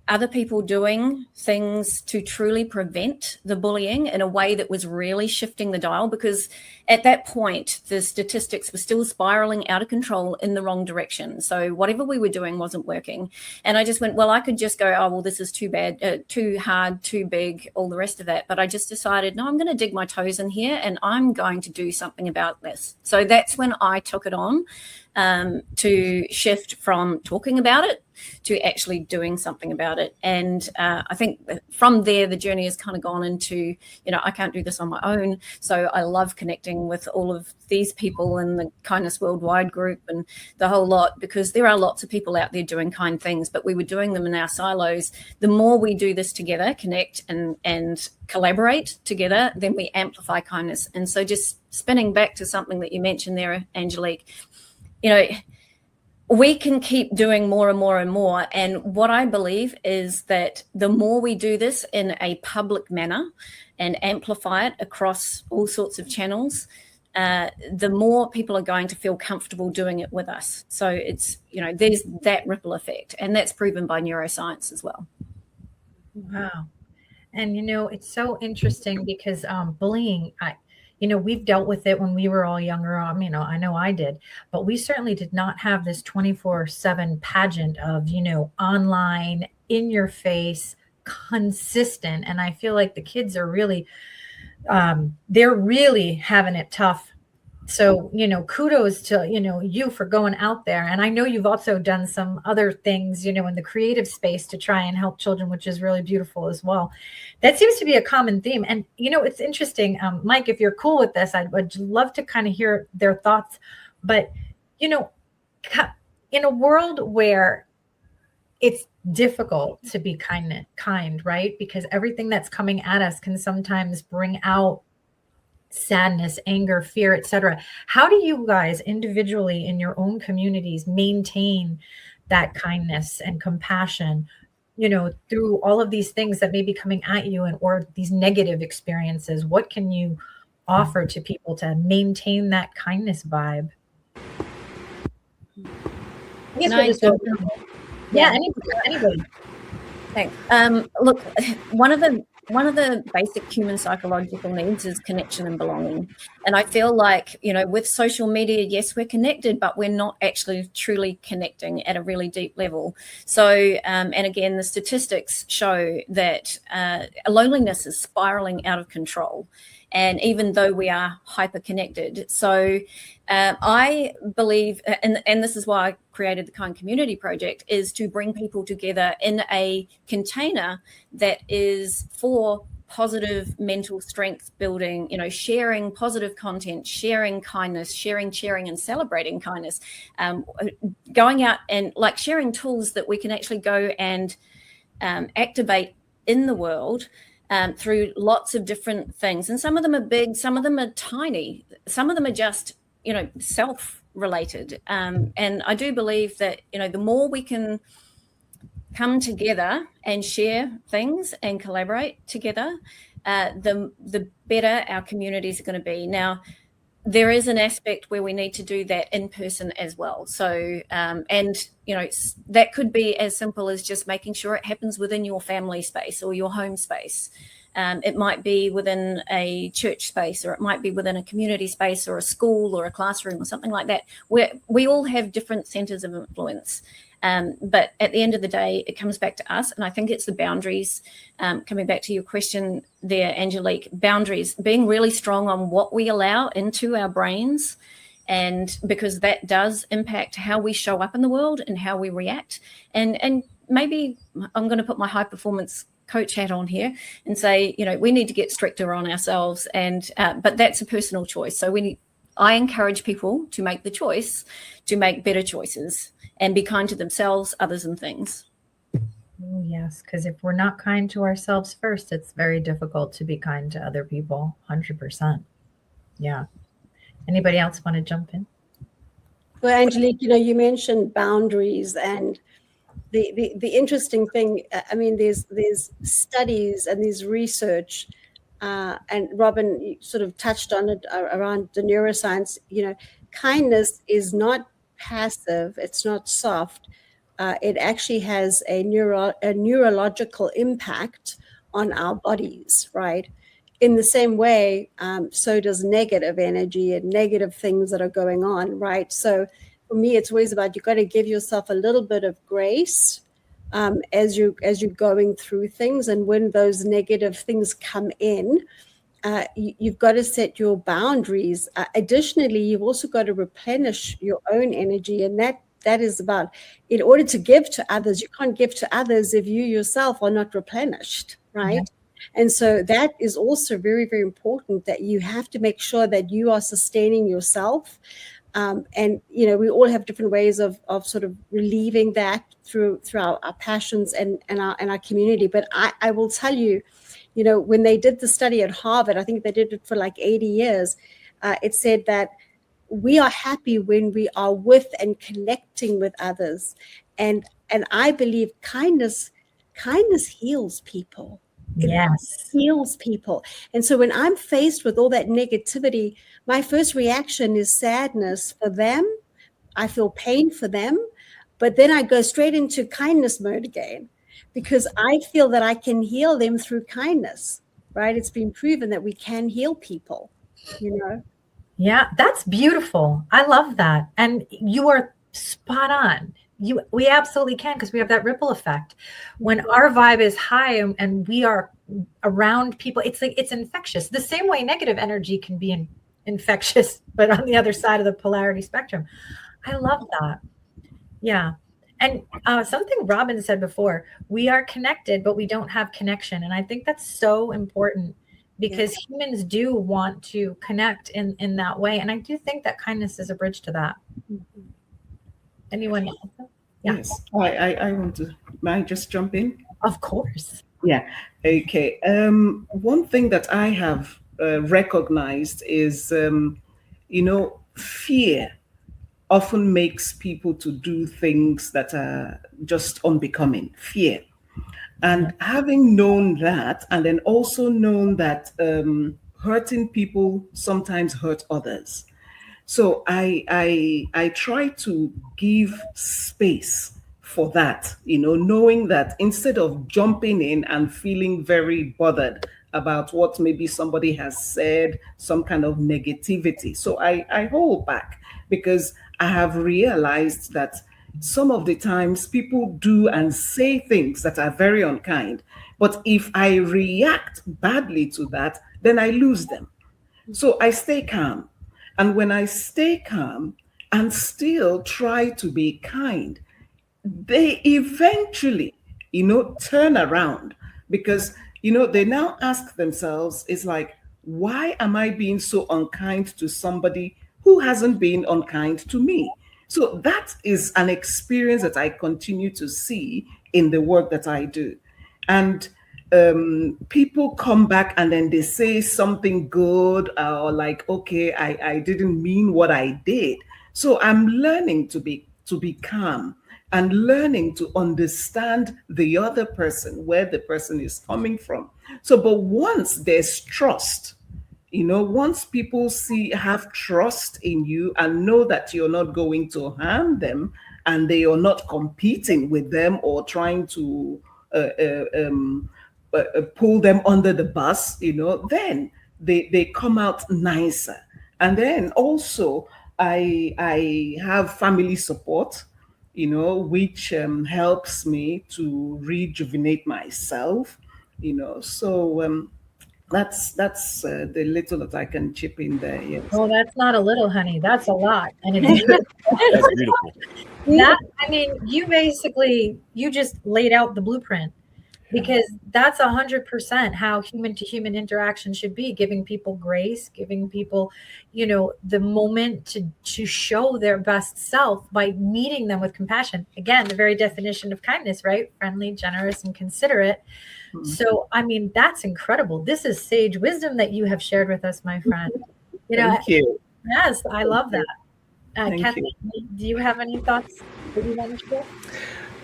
other people doing things to truly prevent the bullying in a way that was really shifting the dial, because at that point, the statistics were still spiraling out of control in the wrong direction. So whatever we were doing wasn't working. And I just went, well, I could just go, oh, well, this is too bad, too hard, too big, all the rest of that. But I just decided, no, I'm going to dig my toes in here and I'm going to do something about this. So that's when I took it on, to shift from talking about it to actually doing something about it. And I think from there, the journey has kind of gone into, you know, I can't do this on my own. So I love connecting with all of these people in the Kindness Worldwide group and the whole lot, because there are lots of people out there doing kind things, but we were doing them in our silos. The more we do this together, connect and collaborate together, then we amplify kindness. And so just spinning back to something that you mentioned there, Angelique, you know, we can keep doing more and more and more. And what I believe is that the more we do this in a public manner and amplify it across all sorts of channels, the more people are going to feel comfortable doing it with us. So it's, you know, there's that ripple effect, and that's proven by neuroscience as well. Wow. And, you know, it's so interesting because bullying, you know, we've dealt with it when we were all younger. You know, I know I did, but we certainly did not have this 24/7 pageant of, you know, online, in your face, consistent. And I feel like the kids are really, they're really having it tough. So, you know, kudos to, you know, you for going out there. And I know you've also done some other things, you know, in the creative space to try and help children, which is really beautiful as well. That seems to be a common theme. And, you know, it's interesting, Mike, if you're cool with this, I'd love to kind of hear their thoughts. But, you know, in a world where it's difficult to be kind, right? Because everything that's coming at us can sometimes bring out sadness, anger, fear, etc. How do you guys individually in your own communities maintain that kindness and compassion, you know, through all of these things that may be coming at you and or these negative experiences? What can you offer to people to maintain that kindness vibe? Yeah, anybody. Thanks. Look, one of the basic human psychological needs is connection and belonging. And I feel like, you know, with social media, yes, we're connected, but we're not actually truly connecting at a really deep level. So, and again, the statistics show that loneliness is spiraling out of control. And even though we are hyper connected. So I believe, and this is why I created the Kind Community Project, is to bring people together in a container that is for positive mental strength building, you know, sharing positive content, sharing kindness, sharing, and celebrating kindness, going out and like sharing tools that we can actually go and activate in the world. Through lots of different things. And some of them are big, some of them are tiny, some of them are just, you know, self-related. And I do believe that, you know, the more we can come together and share things and collaborate together, the better our communities are going to be. Now, there is an aspect where we need to do that in person as well. So, and, you know, that could be as simple as just making sure it happens within your family space or your home space. It might be within a church space, or it might be within a community space or a school or a classroom or something like that, where we all have different centers of influence. But at the end of the day, it comes back to us. And I think it's the boundaries, coming back to your question there, Angelique, boundaries, being really strong on what we allow into our brains. And because that does impact how we show up in the world and how we react. And maybe I'm going to put my high performance coach hat on here and say, you know, we need to get stricter on ourselves. And but that's a personal choice. So I encourage people to make the choice to make better choices and be kind to themselves, others, and things. Oh, yes, because if we're not kind to ourselves first, it's very difficult to be kind to other people. 100%. Yeah. Anybody else want to jump in? Well, Angelique, you mentioned boundaries, and the interesting thing, I mean, there's studies and there's research, and Robyn, you sort of touched on it around the neuroscience. Kindness is not passive, it's not soft. It actually has a neurological impact on our bodies, right? In the same way, so does negative energy and negative things that are going on, right? So for me, it's always about, you've got to give yourself a little bit of grace as you're going through things. And when those negative things come in, you've got to set your boundaries. Additionally, you've also got to replenish your own energy. And that is about, in order to give to others, you can't give to others if you yourself are not replenished, right? Yeah. And so that is also very, very important, that you have to make sure that you are sustaining yourself. And, we all have different ways of sort of relieving that through our passions and our community. But I will tell you, when they did the study at Harvard, I think they did it for like 80 years, it said that we are happy when we are with and connecting with others. And I believe kindness heals people. Yes. It heals people. And so when I'm faced with all that negativity, my first reaction is sadness for them. I feel pain for them, but then I go straight into kindness mode again, because I feel that I can heal them through kindness, right? It's been proven that we can heal people, Yeah, that's beautiful. I love that. And you are spot on. We absolutely can, because we have that ripple effect. When our vibe is high and we are around people, it's like it's infectious. The same way negative energy can be infectious, but on the other side of the polarity spectrum. I love that. Yeah. And something Robyn said before, we are connected, but we don't have connection. And I think that's so important, because humans do want to connect in that way. And I do think that kindness is a bridge to that. Mm-hmm. Anyone else? Yeah. Yes, I want to. May I just jump in? Of course. Yeah. Okay. One thing that I have recognized is, fear often makes people to do things that are just unbecoming. Fear. And having known that, and then also known that hurting people sometimes hurt others. So I try to give space for that, knowing that instead of jumping in and feeling very bothered about what maybe somebody has said, some kind of negativity. So I hold back, because I have realized that some of the times people do and say things that are very unkind. But if I react badly to that, then I lose them. So I stay calm. And when I stay calm and still try to be kind, they eventually, turn around, because, they now ask themselves, it's like, why am I being so unkind to somebody who hasn't been unkind to me? So that is an experience that I continue to see in the work that I do. And people come back and then they say something good, or like, okay, I didn't mean what I did. So I'm learning to be calm and learning to understand the other person, where the person is coming from. So, but once there's trust, once people have trust in you and know that you're not going to harm them, and they are not competing with them or trying to pull them under the bus, then they come out nicer. And then also I have family support, which helps me to rejuvenate myself, so that's the little that I can chip in there. Yes. Oh, that's not a little, honey. That's a lot. And it's that's beautiful. You just laid out the blueprint, because that's 100% how human to human interaction should be, giving people grace, giving people, the moment to show their best self by meeting them with compassion. Again, the very definition of kindness, right? Friendly, generous, and considerate. Mm-hmm. So, that's incredible. This is sage wisdom that you have shared with us, my friend. Thank you. Yes, I love that. Thank Kathleen, do you have any thoughts that you want to share?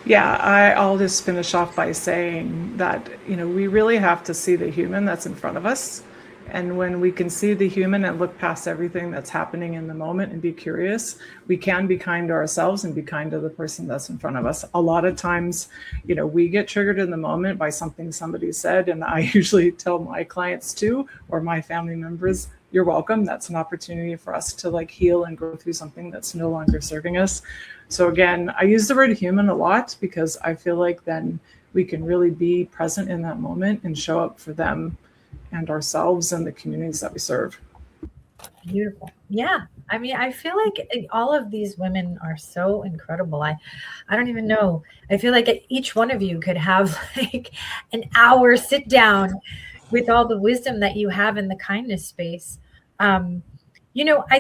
Yeah, I'll just finish off by saying that, we really have to see the human that's in front of us. And when we can see the human and look past everything that's happening in the moment and be curious, we can be kind to ourselves and be kind to the person that's in front of us. A lot of times, we get triggered in the moment by something somebody said. And I usually tell my clients too, or my family members, you're welcome. That's an opportunity for us to heal and go through something that's no longer serving us. So again, I use the word human a lot because I feel like then we can really be present in that moment and show up for them and ourselves and the communities that we serve. Beautiful. Yeah. I mean, I feel like all of these women are so incredible. I don't even know. I feel like each one of you could have an hour sit down with all the wisdom that you have in the kindness space. I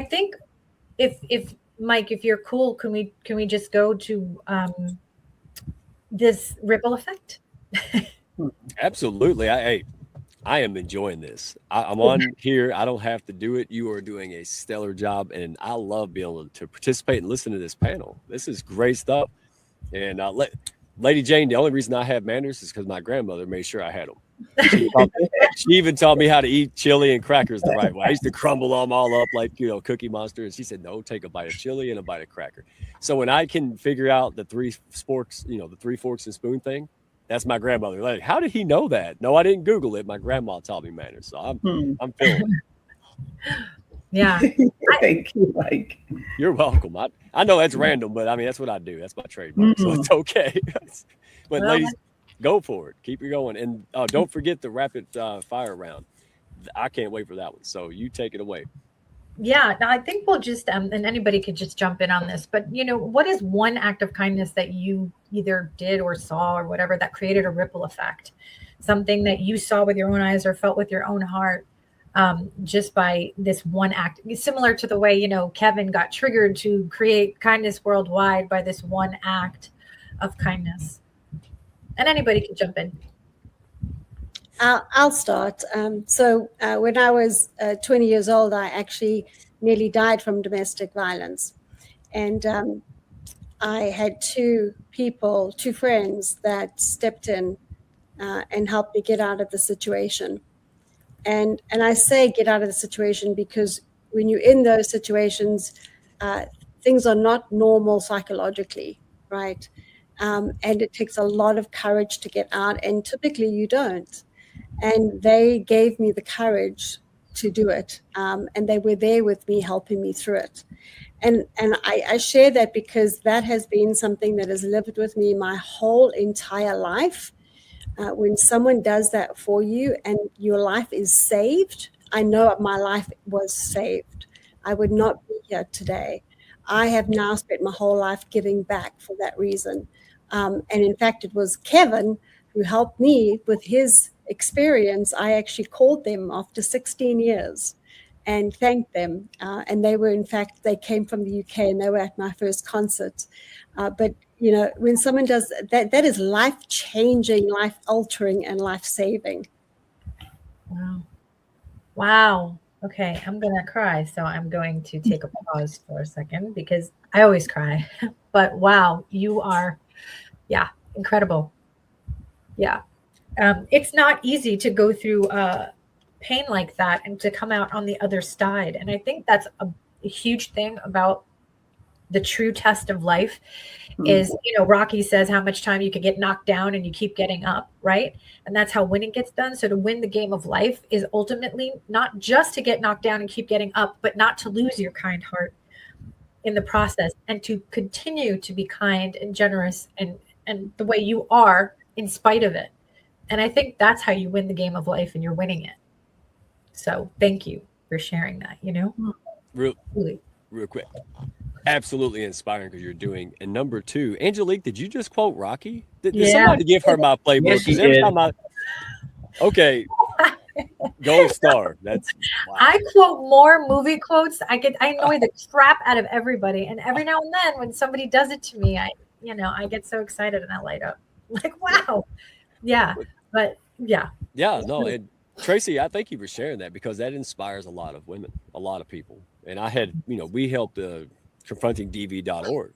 think if Mike, if you're cool, can we just go to this ripple effect? Absolutely. I am enjoying this. I'm on here. I don't have to do it. You are doing a stellar job, and I love being able to participate and listen to this panel. This is great stuff. And Lady Jane, the only reason I have manners is because my grandmother made sure I had them. She even taught me how to eat chili and crackers the right way. I used to crumble them all up like, Cookie Monster. And she said, no, take a bite of chili and a bite of cracker. So when I can figure out the three forks and spoon thing, that's my grandmother. Like, how did he know that? No, I didn't Google it. My grandma taught me manners. So I'm feeling it. Yeah. Thank you, Mike. You're welcome. I know that's random, but I mean, that's what I do. That's my trademark. So it's okay. But ladies, go for it. Keep it going. And don't forget the rapid fire round. I can't wait for that one. So you take it away. Yeah, I think we'll just, and anybody could just jump in on this, but what is one act of kindness that you either did or saw or whatever that created a ripple effect? Something that you saw with your own eyes or felt with your own heart just by this one act, similar to the way, Kevin got triggered to create kindness worldwide by this one act of kindness. And anybody can jump in. I'll start. So when I was 20 years old, I actually nearly died from domestic violence. And I had two friends that stepped in and helped me get out of the situation. And I say get out of the situation because when you're in those situations, things are not normal psychologically, right? And it takes a lot of courage to get out, and typically you don't. And they gave me the courage to do it. And they were there with me, helping me through it. And I share that because that has been something that has lived with me my whole entire life. When someone does that for you and your life is saved, I know my life was saved. I would not be here today. I have now spent my whole life giving back for that reason. And in fact, it was Kevin who helped me with his experience. I actually called them after 16 years and thanked them. And they were, in fact, they came from the UK and they were at my first concert. But, when someone does that, that is life-changing, life-altering, and life-saving. Wow. Okay, I'm going to cry. So I'm going to take a pause for a second because I always cry. But wow, you are, incredible. Yeah. It's not easy to go through pain like that and to come out on the other side. And I think that's a huge thing about the true test of life is, Rocky says how much time you can get knocked down and you keep getting up, right? And that's how winning gets done. So to win the game of life is ultimately not just to get knocked down and keep getting up, but not to lose your kind heart in the process and to continue to be kind and generous and the way you are in spite of it. And I think that's how you win the game of life and you're winning it. So thank you for sharing that, Real quick. Absolutely inspiring because you're doing. And number two, Angelique, did you just quote Rocky? Did somebody give her my playbook? Yes, every time okay. Gold star. That's wow. I quote more movie quotes. I annoy the crap out of everybody. And every now and then when somebody does it to me, I get so excited and I light up. Like, wow. Yeah. But yeah. Yeah, no, Tracy, I thank you for sharing that, because that inspires a lot of women, a lot of people. And I had, we helped confrontingdv.org.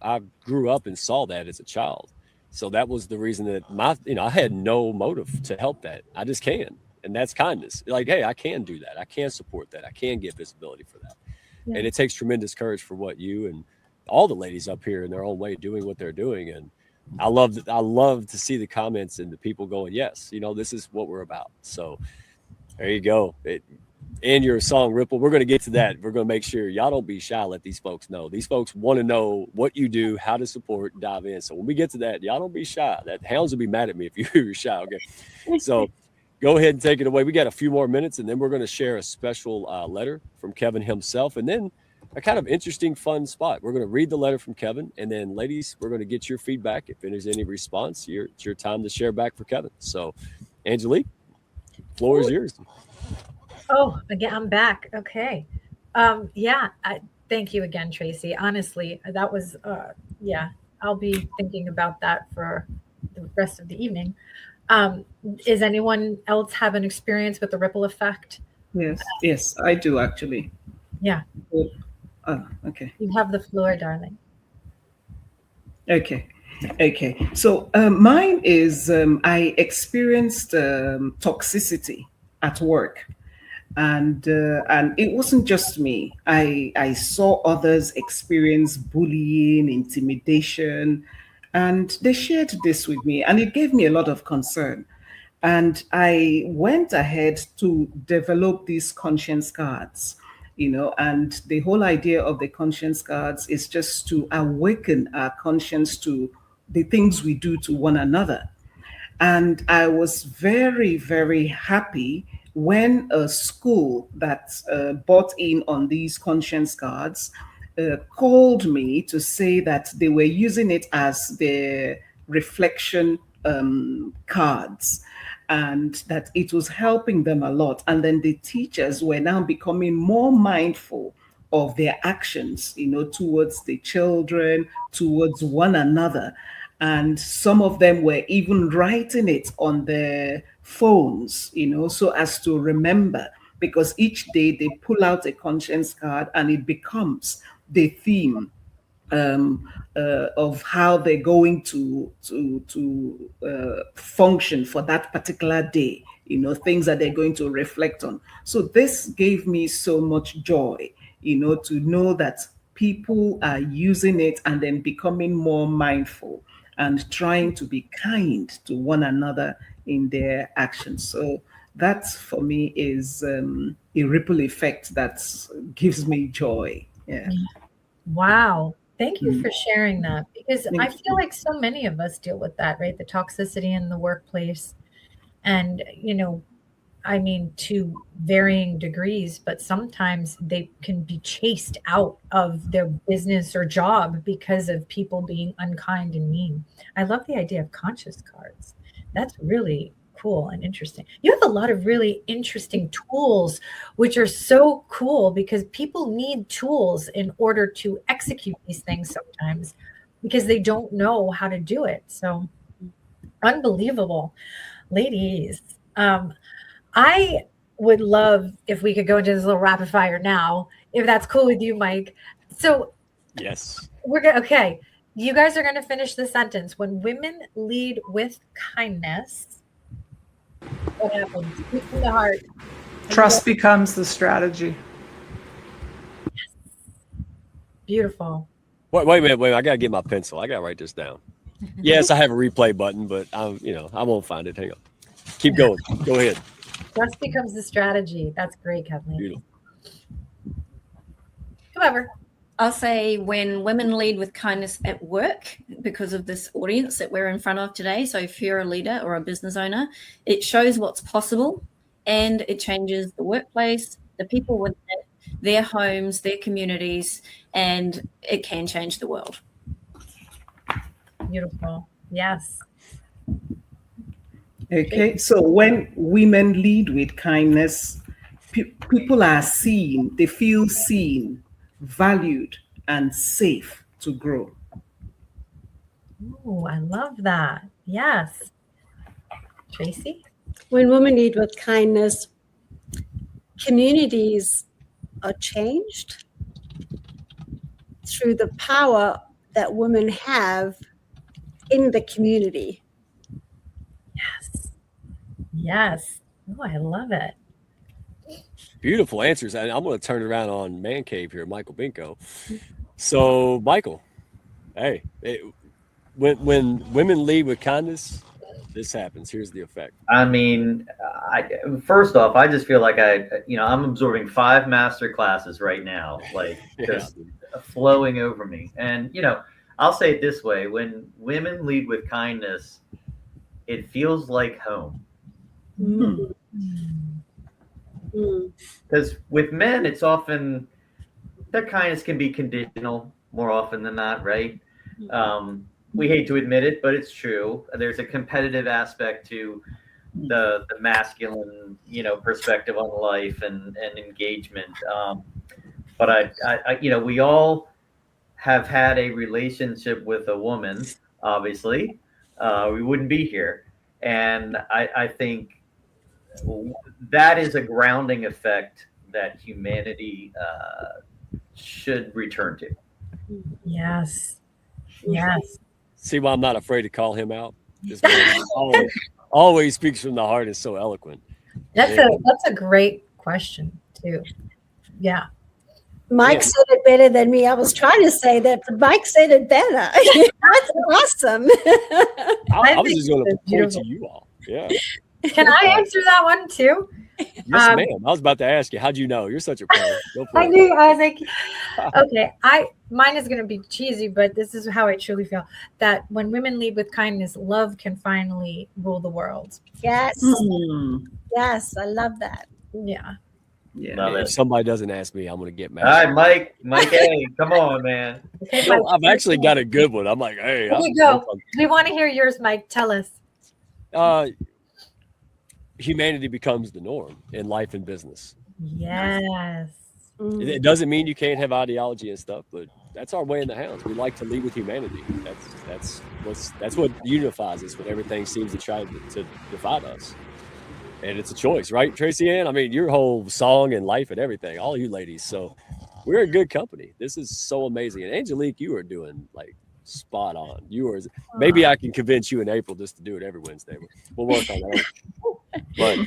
I grew up and saw that as a child. So that was the reason that I had no motive to help that. I just can. And that's kindness. Like, hey, I can do that. I can support that. I can get visibility for that. Yeah. And it takes tremendous courage for what you and all the ladies up here in their own way doing what they're doing. And I love to see the comments and the people going, yes, this is what we're about. So there you go. And your song Ripple, we're going to get to that. We're going to make sure y'all don't be shy. Let these folks know. These folks want to know what you do, how to support, dive in. So when we get to that, y'all don't be shy. That hounds will be mad at me if you're shy. Okay. So go ahead and take it away. We got a few more minutes, and then we're going to share a special letter from Kevin himself. And then a kind of interesting, fun spot. We're going to read the letter from Kevin, and then ladies, we're going to get your feedback. If there's any response, it's your time to share back for Kevin. So Angelique, floor is yours. Oh, again, I'm back. Okay. Thank you again, Tracy. Honestly, that was, I'll be thinking about that for the rest of the evening. Is anyone else have an experience with the ripple effect? Yes, I do actually. Yeah. Okay. You have the floor, darling. Okay. So mine is I experienced toxicity at work. And it wasn't just me. I saw others experience bullying, intimidation, and they shared this with me, and it gave me a lot of concern. And I went ahead to develop these conscience cards, and the whole idea of the conscience cards is just to awaken our conscience to the things we do to one another. And I was very, very happy when a school that bought in on these conscience cards called me to say that they were using it as their reflection cards, and that it was helping them a lot. And then the teachers were now becoming more mindful of their actions, towards the children, towards one another. And some of them were even writing it on their phones, so as to remember, because each day they pull out a conscience card and it becomes the theme of how they're going to function for that particular day, things that they're going to reflect on. So this gave me so much joy, to know that people are using it and then becoming more mindful and trying to be kind to one another in their actions. So that for me is a ripple effect that gives me joy. Yeah. Wow. Thank you for sharing that, because I feel like so many of us deal with that, right? The toxicity in the workplace. And, to varying degrees, but sometimes they can be chased out of their business or job because of people being unkind and mean. I love the idea of conscious cards. That's really cool and interesting. You have a lot of really interesting tools, which are so cool, because people need tools in order to execute these things sometimes because they don't know how to do it. So unbelievable. Ladies, I would love if we could go into this little rapid fire now, if that's cool with you, Mike. So yes, okay. You guys are going to finish the sentence. When women lead with kindness, what happens? Speak from the heart. Trust becomes the strategy. Yes. Beautiful. Wait a minute. I got to get my pencil. I got to write this down. Yes, I have a replay button, but I won't find it. Hang on. Keep going. Go ahead. Trust becomes the strategy. That's great, Kathleen. Beautiful. Whoever. I'll say when women lead with kindness at work, because of this audience that we're in front of today. So if you're a leader or a business owner, it shows what's possible, and it changes the workplace, the people within it, their homes, their communities, and it can change the world. Beautiful. Yes. Okay, so when women lead with kindness, people are seen, they feel seen, valued, and safe to grow. Oh, I love that. Yes. Tracy? When women lead with kindness, communities are changed through the power that women have in the community. Yes. Yes. Oh, I love it. Beautiful answers. And I'm going to turn it around on Man Cave here, Michael Binko. So, Michael, hey, when women lead with kindness, this happens. Here's the effect. I mean, first off, I just feel like I'm absorbing 5 master classes right now, like just flowing over me. And, I'll say it this way: when women lead with kindness, it feels like home. Because with men, it's often their kindness can be conditional more often than not, right? We hate to admit it, but it's true. There's a competitive aspect to the masculine, perspective on life and engagement. But I we all have had a relationship with a woman. Obviously, we wouldn't be here, and I think that is a grounding effect that humanity should return to. Yes. Yes. See why I'm not afraid to call him out? This man always speaks from the heart and is so eloquent. That's a great question too. Yeah. Mike said it better than me. I was trying to say that, but Mike said it better. That's awesome. I was just going to point to you all. Yeah. Can I answer that one too? Yes, ma'am. I was about to ask you. How'd you know? You're such a pro. Go for I it. knew. I was like, okay. Mine is going to be cheesy, but this is how I truly feel. That when women lead with kindness, love can finally rule the world. Yes. Yes, I love that. Yeah. Yeah. If somebody doesn't ask me, I'm going to get mad. All right, Mike, hey, come on, man. Okay, No, I've actually got a good one. I'm like, hey. Here you go. We want to hear yours, Mike. Tell us. Humanity becomes the norm in life and business. Yes. It doesn't mean you can't have ideology and stuff, but that's our way in the hounds. We like to lead with humanity. That's what unifies us when everything seems to try to divide us. And it's a choice, right, Tracy-Ann? I mean, your whole song and life and everything, all you ladies. So we're in good company. This is so amazing. And Angelique, you are doing like spot on. Maybe I can convince you in April just to do it every Wednesday. We'll work on that. But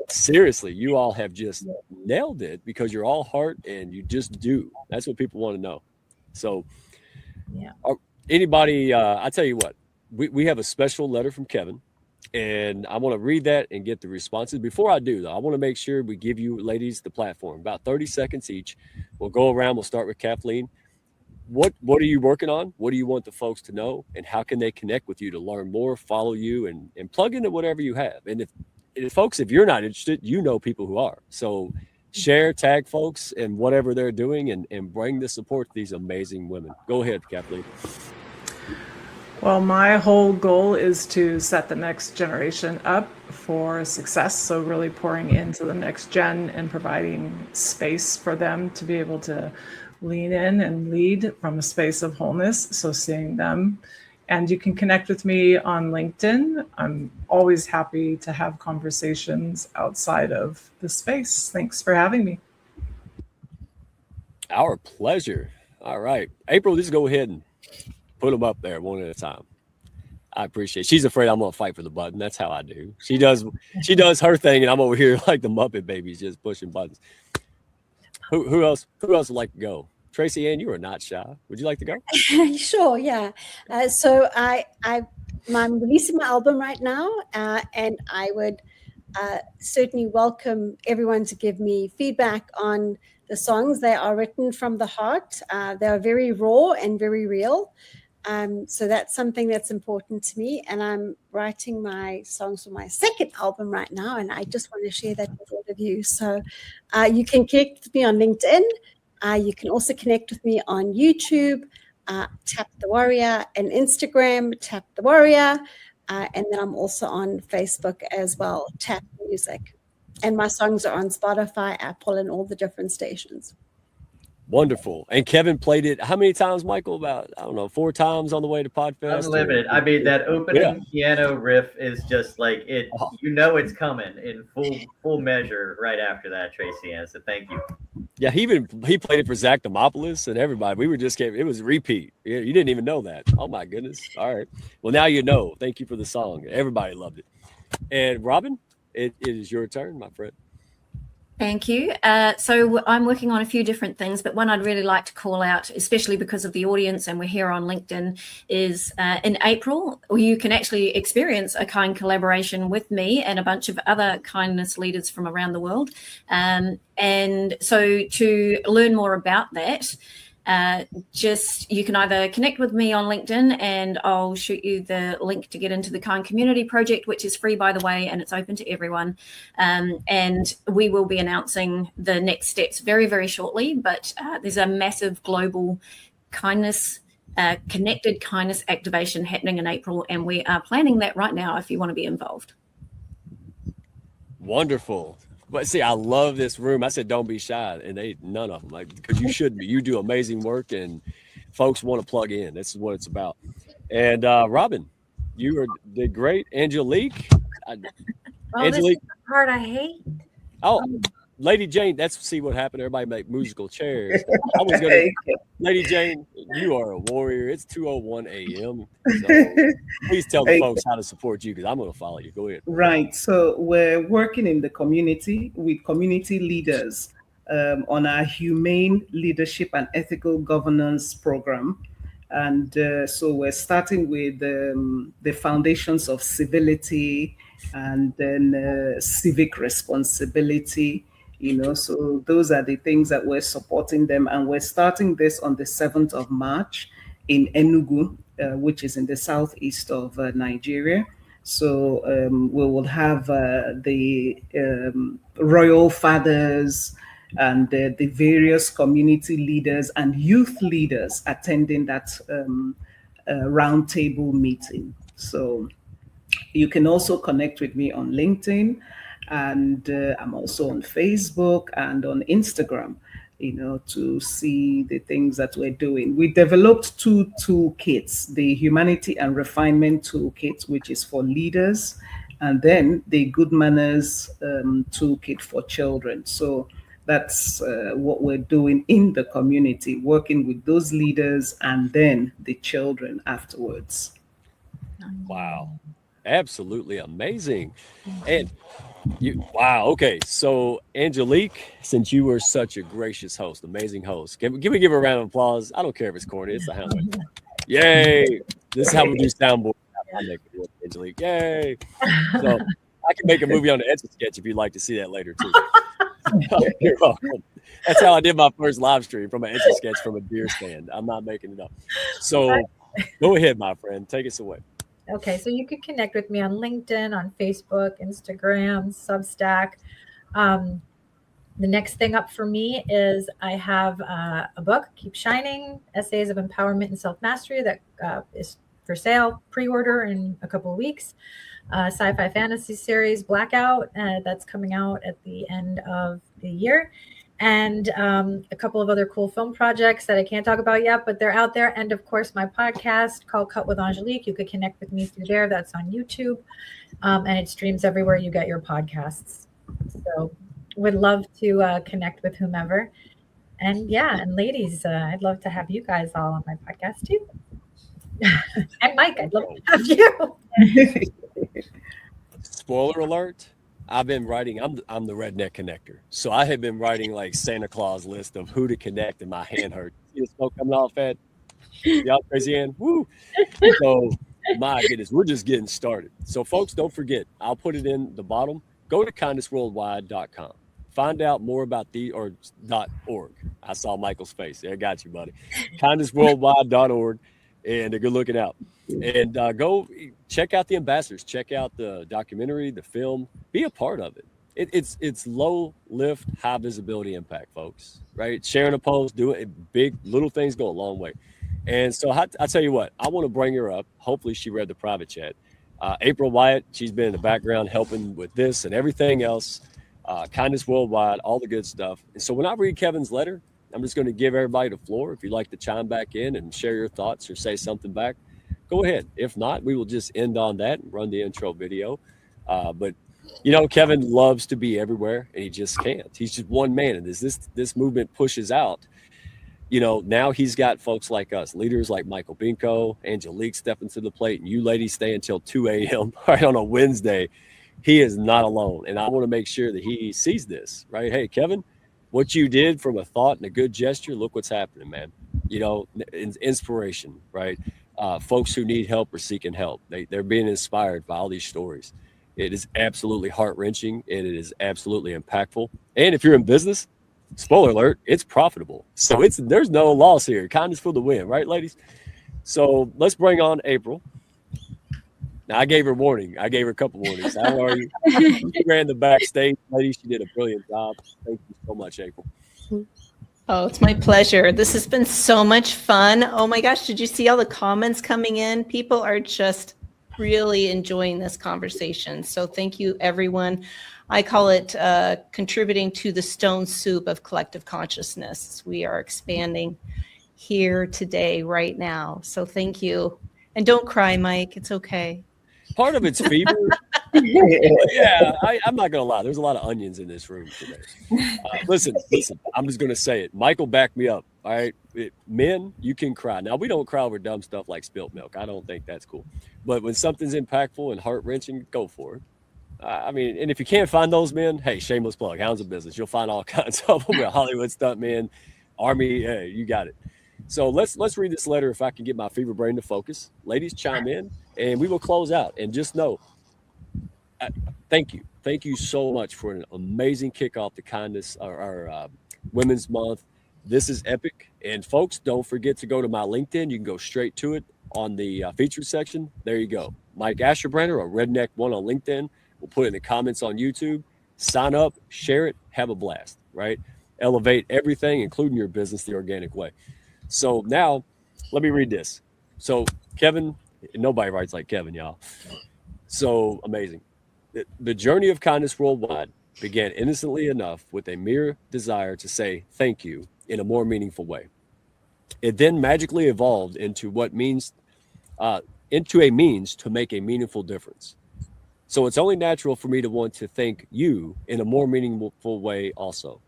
seriously, you all have just nailed it because you're all heart and you just do. That's what people want to know. So anybody, I tell you what, we have a special letter from Kevin. And I want to read that and get the responses. Before I do, though, I want to make sure we give you ladies the platform, about 30 seconds each. We'll go around. We'll start with Kathleen. What are you working on? What do you want the folks to know? And how can they connect with you to learn more, follow you, and plug into whatever you have? And if you're not interested, you know people who are. So share, tag folks and whatever they're doing and bring the support to these amazing women. Go ahead, Kathleen. Well, my whole goal is to set the next generation up for success. So really pouring into the next gen and providing space for them to be able to lean in and lead from a space of wholeness. So seeing them. And you can connect with me on LinkedIn. I'm always happy to have conversations outside of the space. Thanks for having me. Our pleasure. All right. April, just go ahead and put them up there one at a time. I appreciate it. She's afraid I'm going to fight for the button. That's how I do. She does her thing, and I'm over here like the Muppet Babies, just pushing buttons. Who else would like to go? Tracy-Ann, you are not shy. Would you like to go? Sure, yeah. So I'm releasing my album right now, and I would certainly welcome everyone to give me feedback on the songs. They are written from the heart. They are very raw and very real. So that's something that's important to me. And I'm writing my songs for my second album right now, and I just want to share that with all of you. So you can connect with me on LinkedIn. You can also connect with me on YouTube, Tap the Warrior, and Instagram, Tap the Warrior. And then I'm also on Facebook as well, Tap Music. And my songs are on Spotify, Apple, and all the different stations. Wonderful. And Kevin played it how many times, Michael? About, I don't know, 4 times on the the Podfest? Unlimited. I mean, that opening piano riff is just like it. You know it's coming in full measure right after that, Tracy-Ann. So thank you. Yeah, he played it for Zach Demopoulos and everybody. We were just it was a repeat. You didn't even know that. Oh my goodness. All right. Well, now you know. Thank you for the song. Everybody loved it. And Robyn, it is your turn, my friend. Thank you. So I'm working on a few different things, but one I'd really like to call out, especially because of the audience and we're here on LinkedIn, is in April, you can actually experience a kind collaboration with me and a bunch of other kindness leaders from around the world. And so to learn more about that, you can either connect with me on LinkedIn and I'll shoot you the link to get into the Kind Community Project, which is free, by the way, and it's open to everyone. And we will be announcing the next steps very, very shortly. But there's a massive global kindness, connected kindness activation happening in April. And we are planning that right now if you want to be involved. Wonderful. But see, I love this room. I said, don't be shy. And none of them, because you shouldn't be. You do amazing work and folks want to plug in. This is what it's about. And Robyn, you did great. Angelique. Angelique. This is the part I hate. Oh, Lady Jane, see what happened. Everybody make musical chairs. I was going to, Lady Jane, you are a warrior. It's 2:01 a.m. So please tell the folks how to support you because I'm going to follow you. Go ahead. Right. So we're working in the community with community leaders on our humane leadership and ethical governance program. And so we're starting with the foundations of civility and then civic responsibility. So those are the things that we're supporting them. And we're starting this on the 7th of March in Enugu, which is in the southeast of Nigeria. So we will have the royal fathers and the various community leaders and youth leaders attending that roundtable meeting. So you can also connect with me on LinkedIn. And I'm also on Facebook and on Instagram, to see the things that we're doing. We developed 2 toolkits, the Humanity and Refinement Toolkit, which is for leaders, and then the Good Manners Toolkit for children. So that's what we're doing in the community, working with those leaders and then the children afterwards. Wow. Absolutely amazing. And wow. Okay. So Angelique, since you were such a gracious host, amazing host, give her a round of applause. I don't care if it's corny. It's the hound. Yay. This is how we do soundboard. Angelique. Yay. So I can make a movie on the Etch-a-Sketch if you'd like to see that later too. You're welcome. That's how I did my first live stream, from an Etch-a-Sketch from a deer stand. I'm not making it up. So go ahead, my friend. Take us away. Okay, so you can connect with me on LinkedIn, on Facebook, Instagram, Substack. The next thing up for me is I have a book, Keep Shining, Essays of Empowerment and Self-Mastery, that is for sale, pre-order in a couple of weeks. Sci-fi fantasy series, Blackout, that's coming out at the end of the year. And a couple of other cool film projects that I can't talk about yet, but they're out there. And of course, my podcast called Cut with Angelique. You could connect with me through there. That's on YouTube. And it streams everywhere you get your podcasts. So would love to connect with whomever. And yeah, and ladies, I'd love to have you guys all on my podcast too. And Mike, I'd love to have you. Spoiler alert. I've been writing, I'm the redneck connector. So I have been writing like Santa Claus list of who to connect, and my hand hurts. See the smoke coming off that? Y'all Tracy-Ann? Woo! So my goodness, we're just getting started. So folks, don't forget, I'll put it in the bottom. Go to kindnessworldwide.com. Find out more about .org. I saw Michael's face. I got you, buddy. kindnessworldwide.org. And they're good looking out. And go check out the ambassadors. Check out the documentary, the film. Be a part of it. It's low lift, high visibility impact, folks. Right? Sharing a post, doing it, big little things go a long way. And so I tell you what, I want to bring her up. Hopefully, she read the private chat. April Wyatt, she's been in the background helping with this and everything else. Kindness Worldwide, all the good stuff. And so when I read Kevin's letter, I'm just going to give everybody the floor. If you'd like to chime back in and share your thoughts or say something back, go ahead. If not, we will just end on that and run the intro video. But you know, Kevin loves to be everywhere, and he just can't. He's just one man, and this movement pushes out. You know, now he's got folks like us, leaders like Michael Binko, Angelique stepping to the plate, and you ladies stay until 2 a.m. right on a Wednesday. He is not alone, and I want to make sure that he sees this, right? Hey, Kevin, what you did from a thought and a good gesture, look what's happening, man. You know, inspiration, right? Folks who need help are seeking help. They're being inspired by all these stories. It is absolutely heart-wrenching, and it is absolutely impactful. And if you're in business, spoiler alert, it's profitable. So there's no loss here. Kindness for the win, right, ladies? So let's bring on April. Now, I gave her warning. I gave her a couple warnings. How are you? She ran the backstage, ladies. She did a brilliant job. Thank you so much, April. Oh, it's my pleasure. This has been so much fun. Oh my gosh, did you see all the comments coming in? People are just really enjoying this conversation. So thank you, everyone. I call it contributing to the stone soup of collective consciousness. We are expanding here today, right now. So thank you. And don't cry, Mike. It's okay. Part of it's fever. Yeah, I'm not going to lie. There's a lot of onions in this room today. Listen, I'm just going to say it. Michael backed me up. All right. Men, you can cry. Now, we don't cry over dumb stuff like spilt milk. I don't think that's cool. But when something's impactful and heart-wrenching, go for it. I mean, and if you can't find those men, hey, shameless plug, Hounds of Business. You'll find all kinds of them. Hollywood stuntmen, Army, hey, you got it. So let's read this letter if I can get my fever brain to focus. Ladies, chime in, and we will close out. And just know, thank you. Thank you so much for an amazing kickoff to kindness, our Women's Month. This is epic. And folks, don't forget to go to my LinkedIn. You can go straight to it on the featured section. There you go. Mike Asherbrander or Redneck One on LinkedIn. We'll put it in the comments on YouTube. Sign up, share it, have a blast, right? Elevate everything, including your business, the organic way. So now let me read this. So Kevin, nobody writes like Kevin, y'all. So amazing. The journey of kindness worldwide began innocently enough with a mere desire to say thank you in a more meaningful way. It then magically evolved into a means to make a meaningful difference. So it's only natural for me to want to thank you in a more meaningful way also.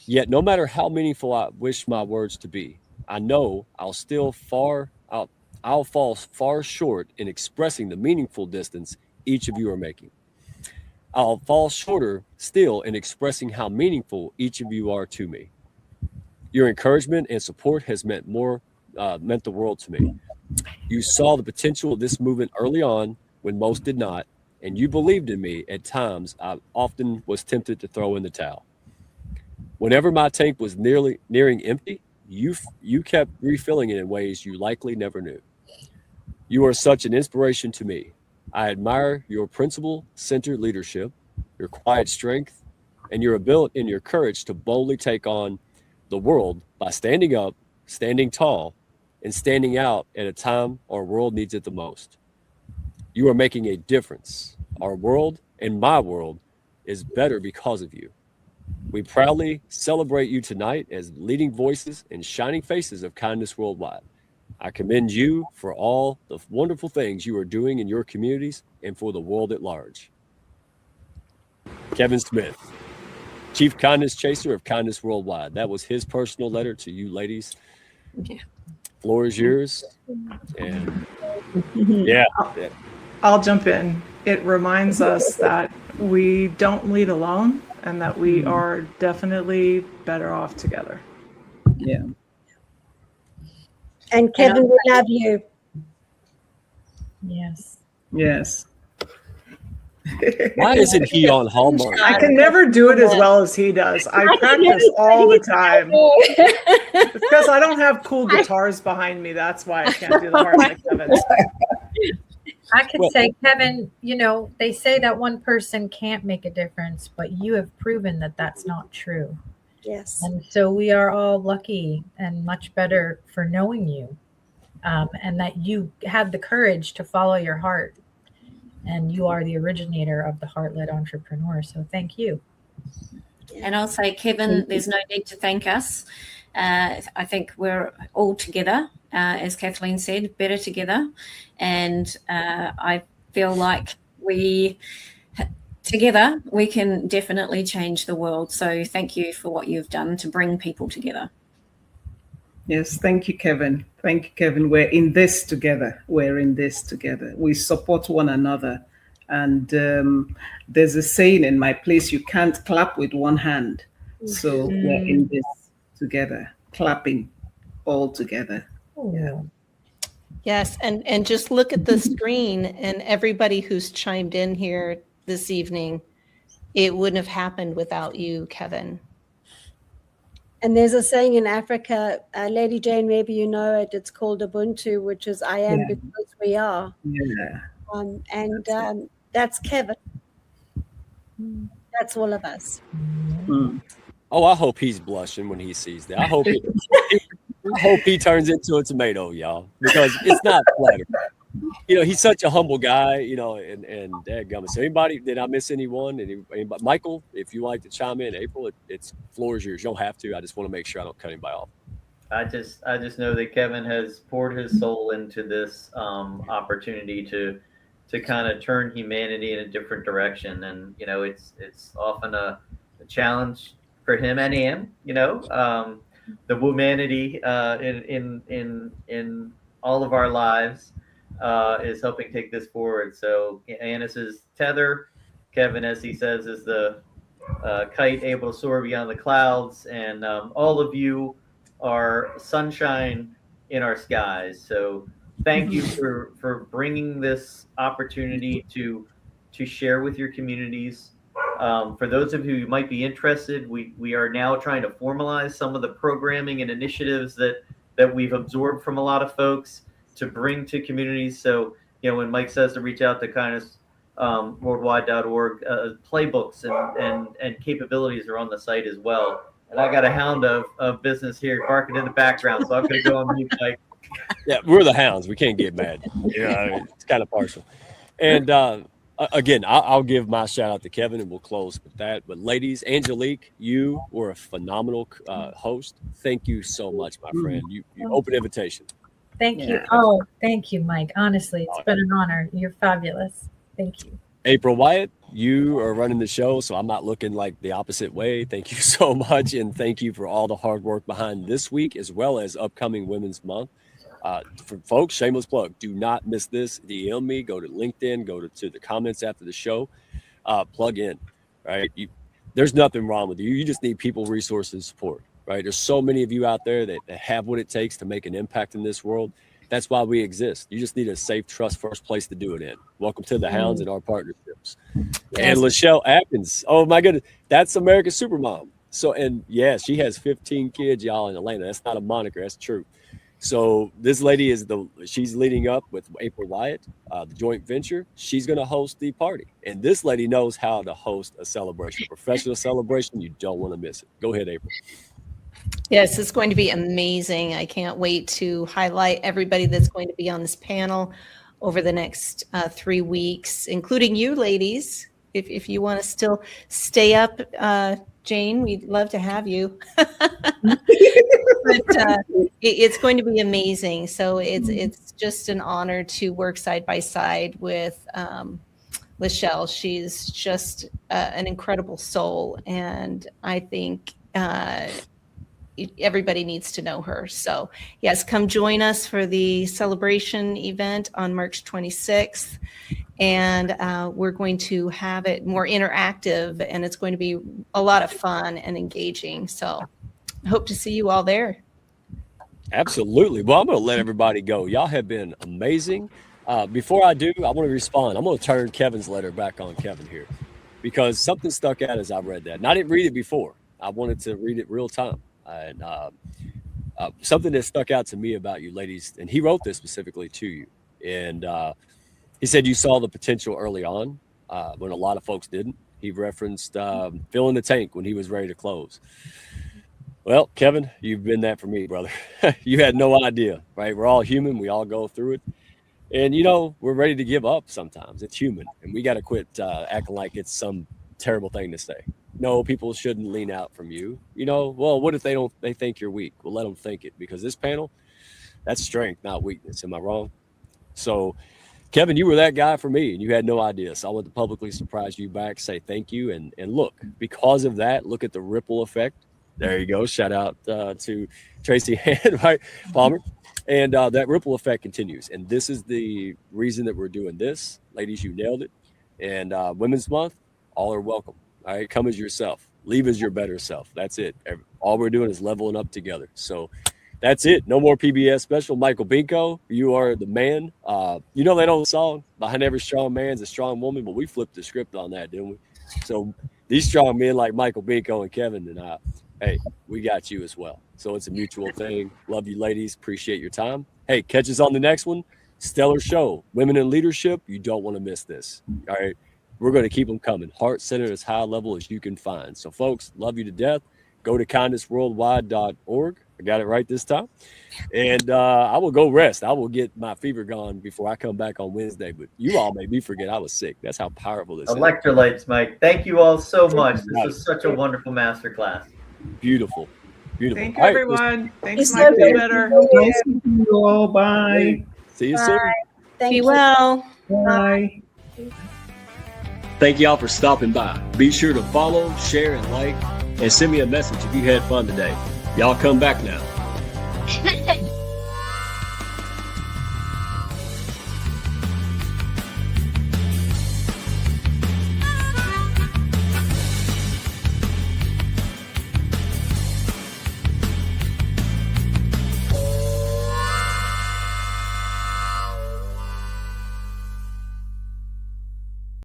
Yet no matter how meaningful I wish my words to be, I know I'll fall far short in expressing the meaningful distance each of you are making. I'll fall shorter still in expressing how meaningful each of you are to me. Your encouragement and support has meant the world to me. You saw the potential of this movement early on when most did not, and you believed in me at times I often was tempted to throw in the towel. Whenever my tank was nearing empty, you kept refilling it in ways you likely never knew. You are such an inspiration to me. I admire your principle-centered leadership, your quiet strength, and your ability and your courage to boldly take on the world by standing up, standing tall, and standing out at a time our world needs it the most. You are making a difference. Our world and my world is better because of you. We proudly celebrate you tonight as leading voices and shining faces of kindness worldwide. I commend you for all the wonderful things you are doing in your communities and for the world at large. Kevin Smith, Chief Kindness Chaser of Kindness Worldwide. That was his personal letter to you ladies. Yeah. Floor is yours. And yeah. I'll jump in. It reminds us that we don't lead alone and that we are definitely better off together. Yeah. And Kevin, we love you. Yes. Yes. Why isn't he on Hallmark? I can never do it as well as he does. I practice all the time. It's because I don't have cool guitars behind me. That's why I can't do the heart like Kevin. I could say, Kevin, you know, they say that one person can't make a difference, but you have proven that that's not true. Yes. And so we are all lucky and much better for knowing you, and that you have the courage to follow your heart. And you are the originator of the heart-led entrepreneur. So thank you. And I'll say, Kevin, there's no need to thank us. I think we're all together, as Kathleen said, better together. And I feel like together we can definitely change the world. So thank you for what you've done to bring people together. Yes, thank you, Kevin. Thank you, Kevin. We're in this together. We support one another. And there's a saying in my place, you can't clap with one hand. So we're in this together, clapping all together. Yeah. Yes, and just look at the screen and everybody who's chimed in here this evening. It wouldn't have happened without you, Kevin. And there's a saying in Africa, Lady Jane, maybe you know it, it's called Ubuntu, which is I am because we are. Yeah. That's Kevin. That's all of us. Oh, I hope he's blushing when he sees that. I hope he turns into a tomato, y'all, because it's not flattering. You know, he's such a humble guy, you know, and dadgummit. So anybody, did I miss anyone? Anybody, Michael, if you like to chime in, April, it's floor is yours. You don't have to. I just want to make sure I don't cut anybody off. I just know that Kevin has poured his soul into this opportunity to kind of turn humanity in a different direction. And, you know, it's often a challenge for him and Ann, you know, the womanity in all of our lives is helping take this forward. So Ann is his tether. Kevin, as he says, is the kite able to soar beyond the clouds. And all of you are sunshine in our skies. So thank you for bringing this opportunity to share with your communities. For those of you who might be interested, we are now trying to formalize some of the programming and initiatives that we've absorbed from a lot of folks to bring to communities. So, you know, when Mike says to reach out to kindnessworldwide.org, playbooks and capabilities are on the site as well. And I got a hound of business here barking in the background, so I'm going to go on mute, Mike. Yeah, we're the hounds. We can't get mad. Yeah, it's kind of partial. And again, I'll give my shout out to Kevin, and we'll close with that. But ladies, Angelique, you were a phenomenal host. Thank you so much, my friend. You open invitation. Thank you. Oh, thank you, Mike. Honestly, it's been an honor. You're fabulous. Thank you. April Wyatt, you are running the show, so I'm not looking like the opposite way. Thank you so much, and thank you for all the hard work behind this week as well as upcoming Women's Month. For folks, shameless plug, do not miss this. DM me, go to LinkedIn, go to the comments after the show, plug in, right? There's nothing wrong with you. You just need people, resources, and support, right? There's so many of you out there that have what it takes to make an impact in this world. That's why we exist. You just need a safe, trust first place to do it in. Welcome to the Hounds and our partnerships. And Lachelle Atkins, oh my goodness, that's America's Supermom. So, and yeah, she has 15 kids, y'all, in Atlanta. That's not a moniker, that's true. So this lady she's leading up with April Wyatt, the joint venture. She's going to host the party. And this lady knows how to host a celebration, a professional celebration. You don't want to miss it. Go ahead, April. Yes, it's going to be amazing. I can't wait to highlight everybody that's going to be on this panel over the next 3 weeks, including you ladies. If you want to still stay up, Jane, we'd love to have you. But it's going to be amazing. So it's just an honor to work side by side with Lachelle. She's just an incredible soul, and I think everybody needs to know her. So yes, come join us for the celebration event on March 26th. And we're going to have it more interactive, and it's going to be a lot of fun and engaging. So I hope to see you all there. Absolutely. Well, I'm going to let everybody go. Y'all have been amazing. Before I do, I want to respond. I'm going to turn Kevin's letter back on Kevin here, because something stuck out as I read that. And I didn't read it before. I wanted to read it real time. And something that stuck out to me about you ladies, and he wrote this specifically to you. And he said you saw the potential early on when a lot of folks didn't. He referenced filling the tank when he was ready to close. Well, Kevin, you've been that for me, brother. You had no idea, right? We're all human. We all go through it. And, you know, we're ready to give up sometimes. It's human. And we got to quit acting like it's some terrible thing to say. no, people shouldn't lean out from you. You know, well, what if they think you're weak? Well, let them think it, because this panel, that's strength, not weakness. Am I wrong? So, Kevin, you were that guy for me, and you had no idea. So I want to publicly surprise you back, say thank you. And look, because of that, look at the ripple effect. There you go. Shout out to Tracy-Ann, right, Palmer. And that ripple effect continues. And this is the reason that we're doing this. Ladies, you nailed it. And Women's Month, all are welcome. All right, come as yourself. Leave as your better self. That's it. All we're doing is leveling up together. So that's it. No more PBS special. Michael Binko, you are the man. You know that old song, behind every strong man's a strong woman, but we flipped the script on that, didn't we? So these strong men like Michael Binko and Kevin and I, hey, we got you as well. So it's a mutual thing. Love you, ladies. Appreciate your time. Hey, catch us on the next one. Stellar show. Women in leadership. You don't want to miss this. All right. We're going to keep them coming. Heart-centered, as high level as you can find. So, folks, love you to death. Go to kindnessworldwide.org. I got it right this time. And I will go rest. I will get my fever gone before I come back on Wednesday. But you all made me forget I was sick. That's how powerful this is. Electrolytes, Mike. Thank you all so much. This was such a wonderful masterclass. Beautiful. Beautiful. Thank you, all right, everyone. Thanks, It's Mike. so Feel good. better. Nice meeting you all. Bye. See you soon. Thank Be you. well. Bye. Thank y'all for stopping by. Be sure to follow, share, and like, and send me a message if you had fun today. Y'all come back now.